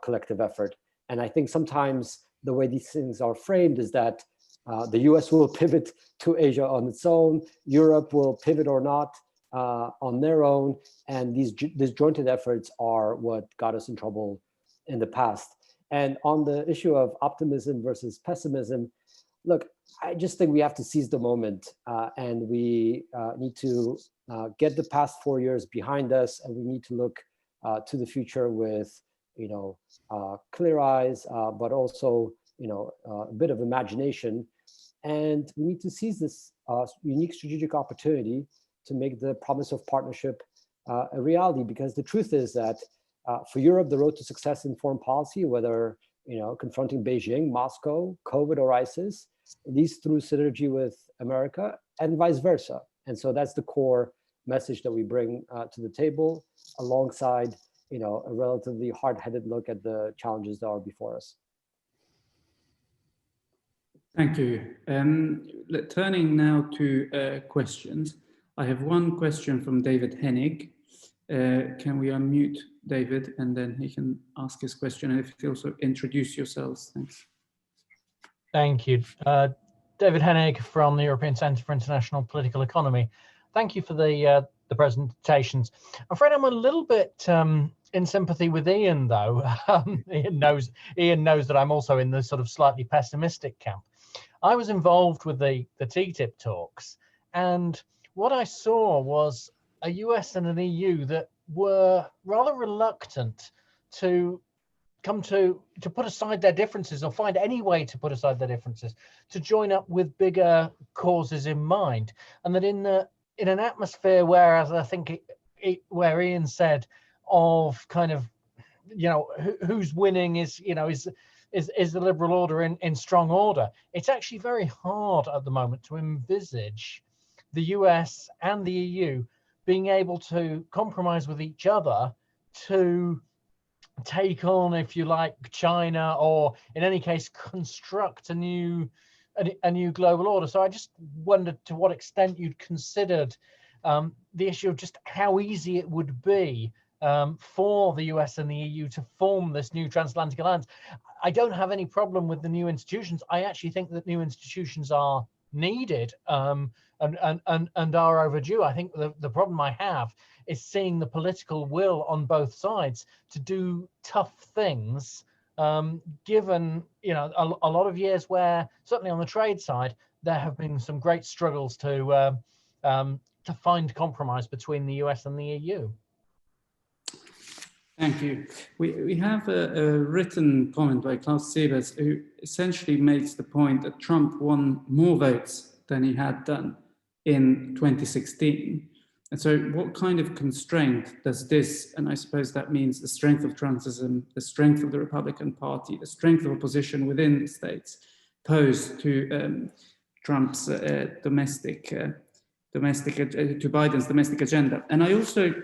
collective effort. And I think sometimes the way these things are framed is that the US will pivot to Asia on its own, Europe will pivot or not on their own, and these disjointed efforts are what got us in trouble in the past. And on the issue of optimism versus pessimism, look, I just think we have to seize the moment, and we need to get the past 4 years behind us, and we need to look to the future with, clear eyes, but also, a bit of imagination. And we need to seize this unique strategic opportunity to make the promise of partnership a reality, because the truth is that for Europe, the road to success in foreign policy, whether confronting Beijing, Moscow, COVID, or ISIS, leads through synergy with America and vice versa. And so that's the core message that we bring to the table, alongside a relatively hard-headed look at the challenges that are before us. Thank you. Turning now to questions. I have one question from David Hennig. Can we unmute David, and then he can ask his question, and if you also introduce yourselves. Thanks. Thank you. David Hennig from the European Centre for International Political Economy. Thank you for the presentations. I'm afraid I'm a little bit in sympathy with Ian, though. Ian knows that I'm also in the sort of slightly pessimistic camp. I was involved with the TTIP talks, and what I saw was a US and an EU that were rather reluctant to come to put aside their differences, or find any way to put aside their differences, to join up with bigger causes in mind. And that in an atmosphere where, as I think where Ian said, of kind of, who's winning is the liberal order in strong order, it's actually very hard at the moment to envisage the US and the EU being able to compromise with each other to take on, if you like, China, or in any case construct a new global order. So I just wondered to what extent you'd considered the issue of just how easy it would be for the US and the EU to form this new transatlantic alliance. I don't have any problem with the new institutions. I actually think that new institutions are needed and are overdue. I think the problem I have is seeing the political will on both sides to do tough things, given a lot of years where, certainly on the trade side, there have been some great struggles to find compromise between the US and the EU. Thank you. We have a written comment by Klaus Siebers, who essentially makes the point that Trump won more votes than he had done in 2016. And so what kind of constraint does this, and I suppose that means the strength of Trumpism, the strength of the Republican Party, the strength of opposition within the states, pose to Trump's to Biden's domestic agenda? And I also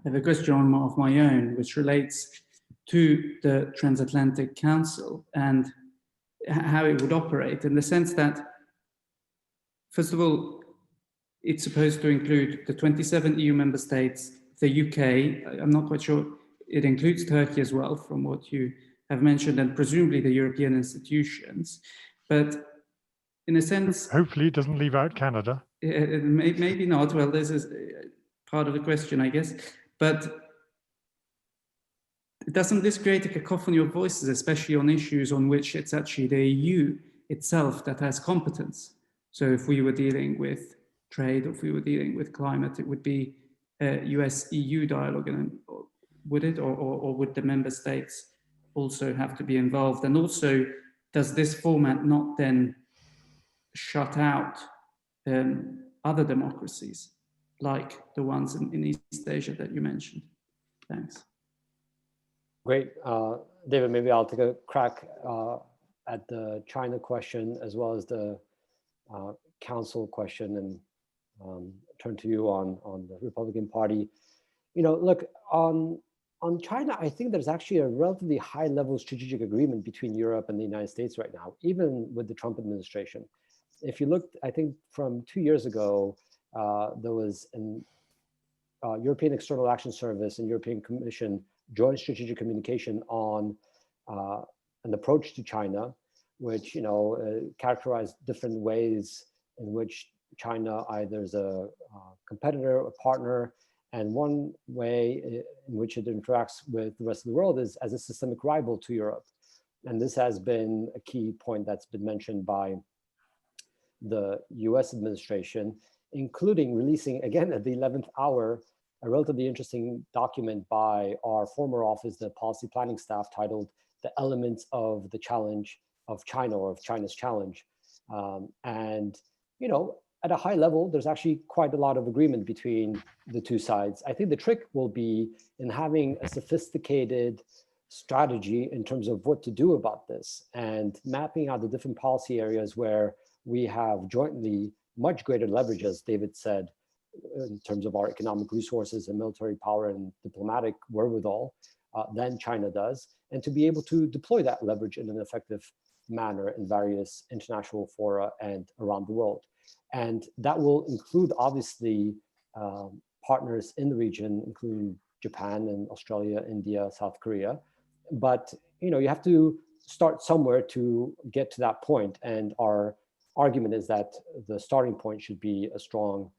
have a question of my own, which relates to the Transatlantic Council and how it would operate, in the sense that, first of all, it's supposed to include the 27 EU member states, the UK, I'm not quite sure, it includes Turkey as well, from what you have mentioned, and presumably the European institutions. But in a sense... Hopefully it doesn't leave out Canada. Maybe not. Well, this is part of the question, I guess. But doesn't this create a cacophony of voices, especially on issues on which it's actually the EU itself that has competence? So if we were dealing with trade, or if we were dealing with climate, it would be a US-EU dialogue, and would it? Or would the member states also have to be involved? And also, does this format not then shut out other democracies, like the ones in East Asia that you mentioned? Thanks. Great. David, maybe I'll take a crack at the China question, as well as the council question, and turn to you on the Republican Party. Look, on China, I think there's actually a relatively high level strategic agreement between Europe and the United States right now, even with the Trump administration. If you looked, I think from 2 years ago, there was an European External Action Service and European Commission joint strategic communication on an approach to China, which characterized different ways in which China either is a competitor or partner, and one way in which it interacts with the rest of the world is as a systemic rival to Europe. And this has been a key point that's been mentioned by the US administration, including releasing, again, at the 11th hour, a relatively interesting document by our former office, the policy planning staff, titled "The Elements of the Challenge of China," or of China's challenge. And, at a high level, there's actually quite a lot of agreement between the two sides. I think the trick will be in having a sophisticated strategy in terms of what to do about this and mapping out the different policy areas where we have jointly much greater leverage, as David said, in terms of our economic resources and military power and diplomatic wherewithal than China does, and to be able to deploy that leverage in an effective manner in various international fora and around the world. And that will include, obviously, partners in the region, including Japan and Australia, India, South Korea. But you have to start somewhere to get to that point. And our argument is that the starting point should be a strong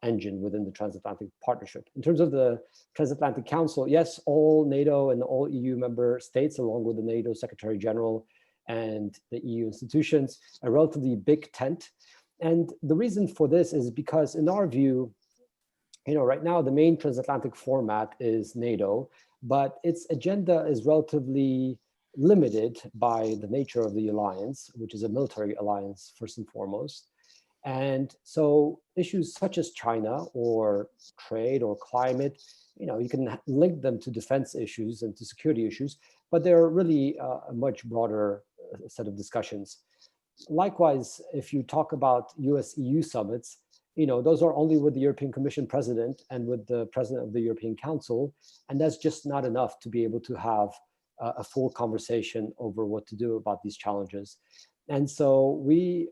engine within the Transatlantic Partnership. In terms of the Transatlantic Council, yes, all NATO and all EU member states, along with the NATO Secretary General and the EU institutions, a relatively big tent. And the reason for this is because, in our view, right now the main transatlantic format is NATO, but its agenda is relatively limited by the nature of the alliance, which is a military alliance first and foremost. And so issues such as China or trade or climate, you can link them to defense issues and to security issues, but they're really a much broader set of discussions. Likewise, if you talk about US-EU summits, those are only with the European Commission president and with the president of the European Council, and that's just not enough to be able to have a full conversation over what to do about these challenges. And so we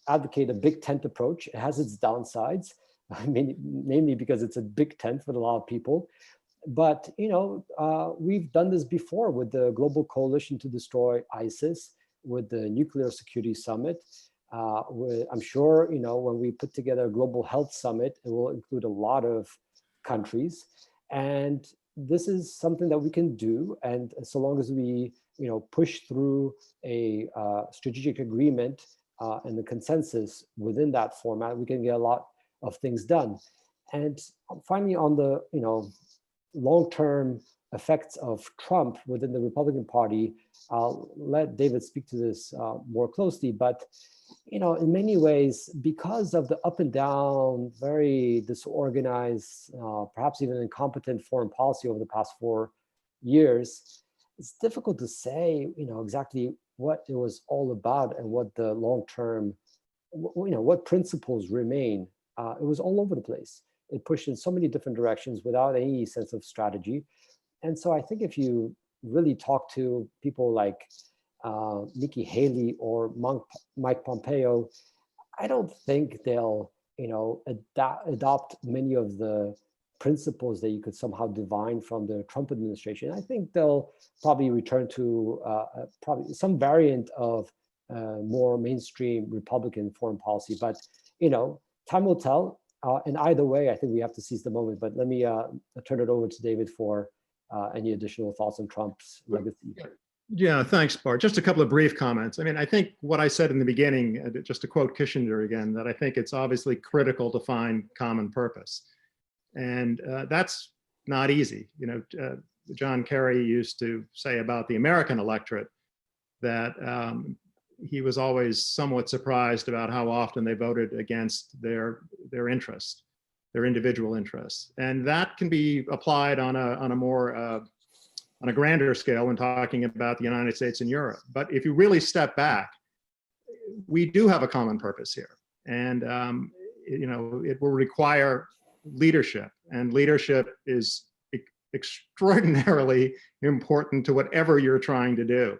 advocate a big tent approach. It has its downsides, mainly because it's a big tent for a lot of people. But we've done this before with the Global Coalition to Destroy ISIS, with the Nuclear Security Summit. I'm sure, when we put together a Global Health Summit, it will include a lot of countries. And this is something that we can do. And so long as we, push through a strategic agreement and the consensus within that format, we can get a lot of things done. And finally, on the, long-term effects of Trump within the Republican Party, I'll let David speak to this more closely, but in many ways, because of the up and down, very disorganized, perhaps even incompetent foreign policy over the past 4 years, it's difficult to say, exactly what it was all about and what the long-term, what principles remain. It was all over the place. It pushed in so many different directions without any sense of strategy. And so I think if you really talk to people like Nikki Haley or Mike Pompeo, I don't think they'll, adopt many of the principles that you could somehow divine from the Trump administration. I think they'll probably return to probably some variant of more mainstream Republican foreign policy. But, time will tell. And either way, I think we have to seize the moment. But let me turn it over to David for any additional thoughts on Trump's legacy. Yeah, thanks, Bart. Just a couple of brief comments. I think what I said in the beginning, just to quote Kissinger again, that I think it's obviously critical to find common purpose. And that's not easy. John Kerry used to say about the American electorate that he was always somewhat surprised about how often they voted against their interests, their individual interests. And that can be applied on a more on a grander scale when talking about the United States and Europe. But if you really step back, we do have a common purpose here. And it will require leadership, and leadership is extraordinarily important to whatever you're trying to do.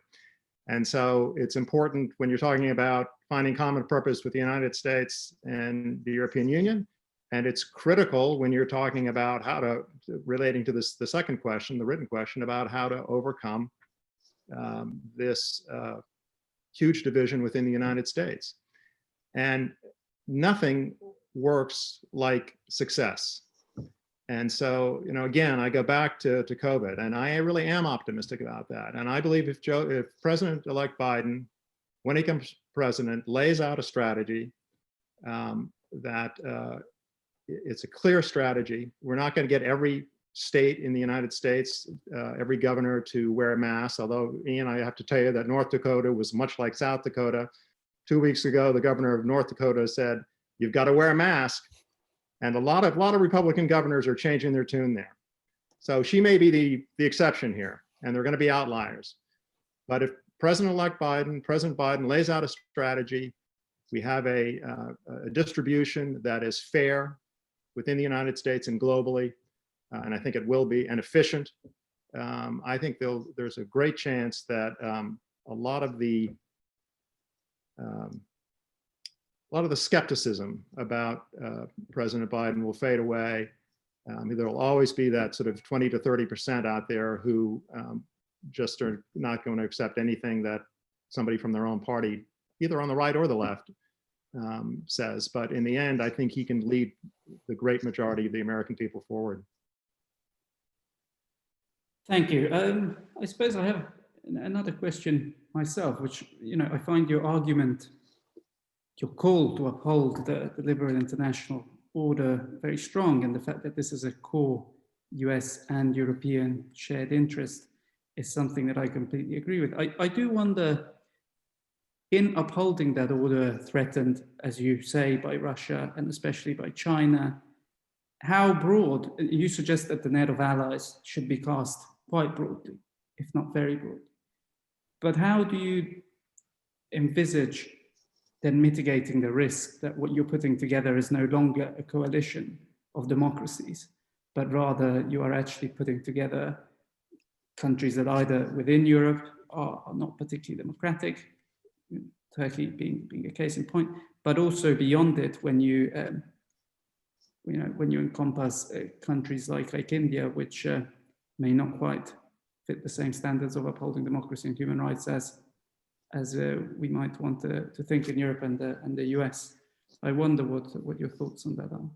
And so it's important when you're talking about finding common purpose with the United States and the European Union. And it's critical when you're talking about how to, relating to this, the second question, the written question about how to overcome this huge division within the United States. And nothing works like success. And so, again, I go back to COVID, and I really am optimistic about that. And I believe if President-elect Biden, when he becomes president, lays out a strategy that it's a clear strategy. We're not going to get every state in the United States, every governor to wear a mask. Although, Ian, I have to tell you that North Dakota was much like South Dakota. 2 weeks ago, the governor of North Dakota said, "You've got to wear a mask." And a lot of Republican governors are changing their tune there. So she may be the exception here, and they're going to be outliers. But if President Biden lays out a strategy, we have a distribution that is fair within the United States and globally, and I think it will be, and efficient. I think there's a great chance that a lot of the skepticism about President Biden will fade away. There will always be that sort of 20 to 30% out there who just are not going to accept anything that somebody from their own party, either on the right or the left, says. But in the end, I think he can lead the great majority of the American people forward. Thank you. I suppose I have another question myself, which, I find your argument, your call to uphold the liberal international order very strong, and the fact that this is a core US and European shared interest is something that I completely agree with. I do wonder, in upholding that order threatened, as you say, by Russia and especially by China, how broad, you suggest that the net of allies should be cast quite broadly, if not very broad. But how do you envisage then mitigating the risk that what you're putting together is no longer a coalition of democracies, but rather you are actually putting together countries that either within Europe are not particularly democratic, Turkey being a case in point, but also beyond it when you encompass countries like India, which may not quite fit the same standards of upholding democracy and human rights as we might want to think in Europe and the US. I wonder what your thoughts on that are.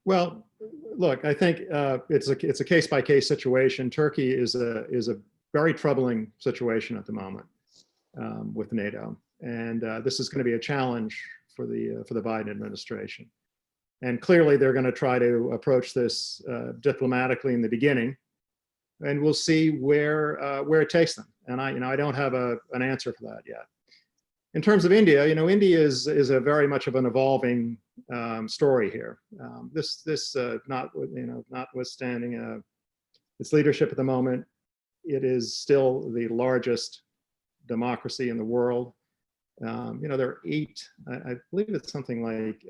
Well, look, I think it's a case-by-case situation. Turkey is a very troubling situation at the moment with NATO, and this is going to be a challenge for the Biden administration. And clearly, they're going to try to approach this diplomatically in the beginning, and we'll see where it takes them. And I don't have an answer for that yet. In terms of India, India is a very much of an evolving story here. Notwithstanding its leadership at the moment, it is still the largest democracy in the world. There are I believe it's something like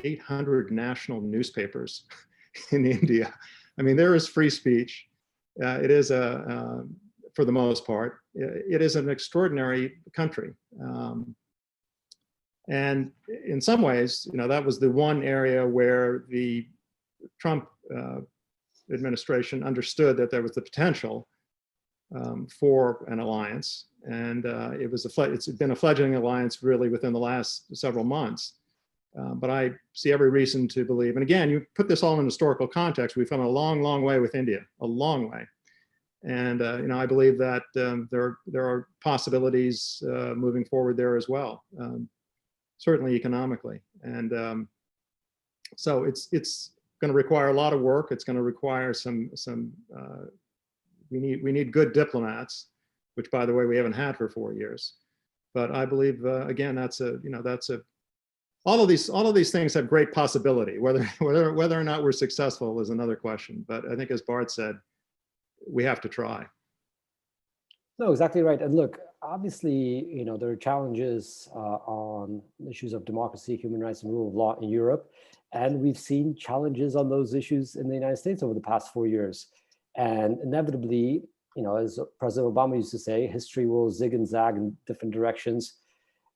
800 national newspapers in India. I mean, there is free speech. It is for the most part, it is an extraordinary country. And in some ways, that was the one area where the Trump administration understood that there was the potential for an alliance. And it's been a fledgling alliance really within the last several months. But I see every reason to believe, and again, you put this all in historical context, we've come a long, long way with India, a long way. And I believe that there are possibilities moving forward there as well, certainly economically. And so it's going to require a lot of work. It's going to require we need good diplomats, which, by the way, we haven't had for 4 years. But I believe again, all of these things have great possibility. Whether or not we're successful is another question. But I think, as Bart said, we have to try. No, exactly right. And look, obviously, there are challenges on issues of democracy, human rights, and rule of law in Europe. And we've seen challenges on those issues in the United States over the past 4 years. And inevitably, as President Obama used to say, history will zig and zag in different directions.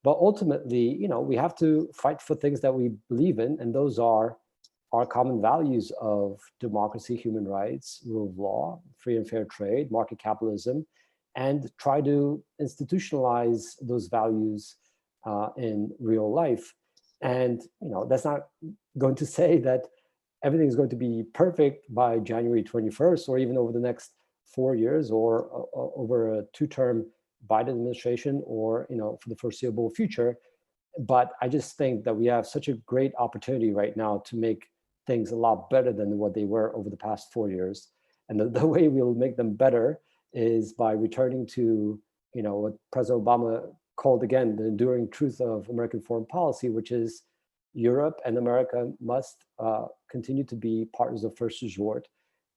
But ultimately, we have to fight for things that we believe in, and those are our common values of democracy, human rights, rule of law, free and fair trade, market capitalism, and try to institutionalize those values in real life. And that's not going to say that everything is going to be perfect by January 21st, or even over the next 4 years, or over a 2-term Biden administration, or for the foreseeable future. But I just think that we have such a great opportunity right now to make things a lot better than what they were over the past 4 years. And the way we'll make them better is by returning to what President Obama called again the enduring truth of American foreign policy, which is Europe and America must continue to be partners of first resort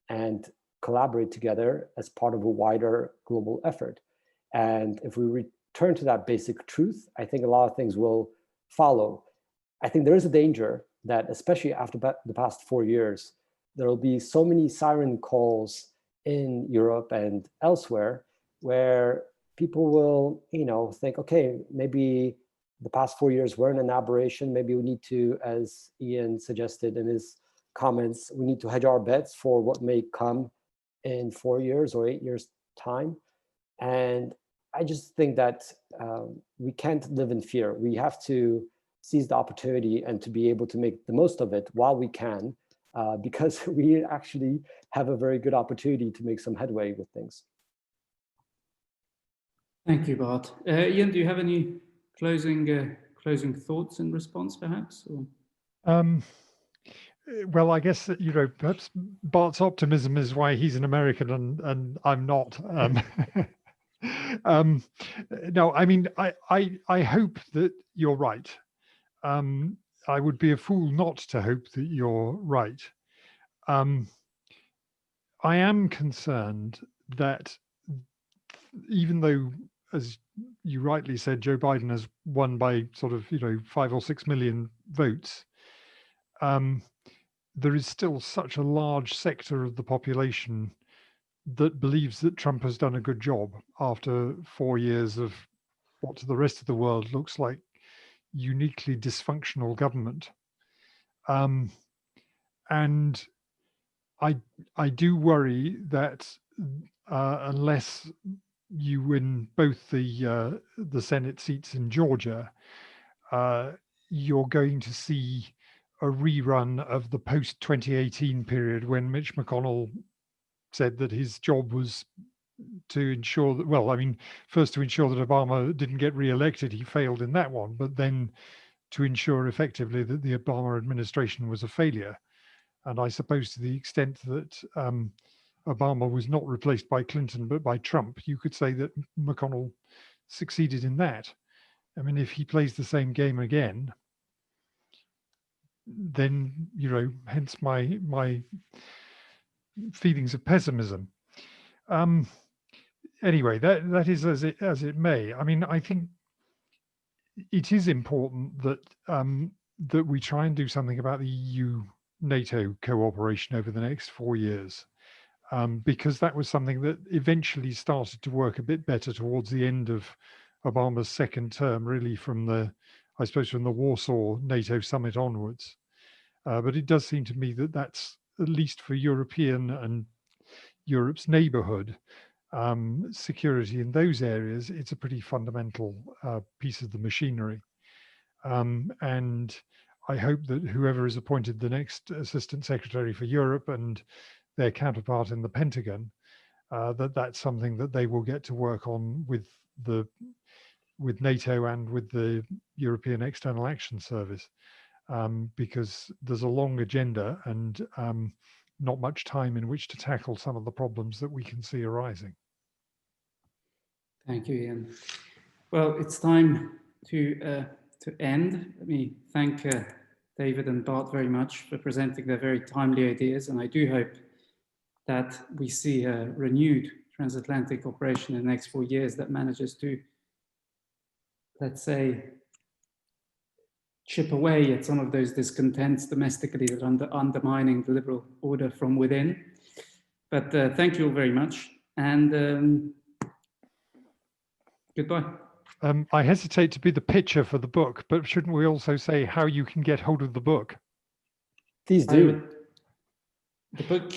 and collaborate together as part of a wider global effort. And if we return to that basic truth, I think a lot of things will follow. I think there is a danger that, especially after the past 4 years, there will be so many siren calls in Europe and elsewhere where people will, think, okay, maybe the past 4 years were an aberration. Maybe we need to, as Ian suggested in his comments, we need to hedge our bets for what may come in 4 years or 8 years' time. And I just think that we can't live in fear. We have to seize the opportunity and to be able to make the most of it while we can, because we actually have a very good opportunity to make some headway with things. Thank you, Bart. Ian, do you have any closing thoughts in response, perhaps? Or? Well, I guess that, perhaps Bart's optimism is why he's an American and I'm not. No, I mean, I hope that you're right. I would be a fool not to hope that you're right. I am concerned that even though, as you rightly said, Joe Biden has won by sort of 5 or 6 million votes, there is still such a large sector of the population that believes that Trump has done a good job after 4 years of what to the rest of the world looks like uniquely dysfunctional government. And I do worry that unless you win both the Senate seats in Georgia, you're going to see a rerun of the post-2018 period when Mitch McConnell said that his job was to ensure that, well, I mean, first to ensure that Obama didn't get re-elected, he failed in that one, but then to ensure effectively that the Obama administration was a failure. And I suppose to the extent that Obama was not replaced by Clinton, but by Trump, you could say that McConnell succeeded in that. I mean, if he plays the same game again, then, hence my feelings of pessimism. Anyway, that is as it may. I mean, I think it is important that that we try and do something about the EU-NATO cooperation over the next 4 years, because that was something that eventually started to work a bit better towards the end of Obama's second term, really from the Warsaw NATO summit onwards. But it does seem to me that that's, at least for European and Europe's neighborhood, security in those areas, it's a pretty fundamental piece of the machinery. And I hope that whoever is appointed the next Assistant Secretary for Europe and their counterpart in the Pentagon, that's something that they will get to work on with NATO and with the European External Action Service, because there's a long agenda and not much time in which to tackle some of the problems that we can see arising. Thank you, Ian. Well, it's time to end. Let me thank David and Bart very much for presenting their very timely ideas, and I do hope that we see a renewed transatlantic cooperation in the next 4 years that manages to, let's say, chip away at some of those discontents domestically that are undermining the liberal order from within. But thank you all very much, and goodbye. I hesitate to be the pitcher for the book, but shouldn't we also say how you can get hold of the book? Please I do. would- the book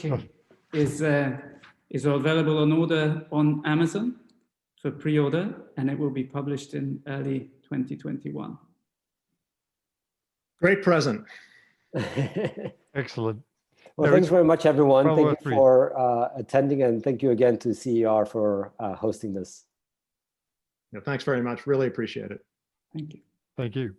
is available on order on Amazon for pre-order, and it will be published in early 2021. Great present. Excellent. Well, No, thanks it's very much, everyone. well Thank worth you reading. for attending, and thank you again to CER for hosting this. Yeah, thanks very much. Really appreciate it. Thank you. Thank you.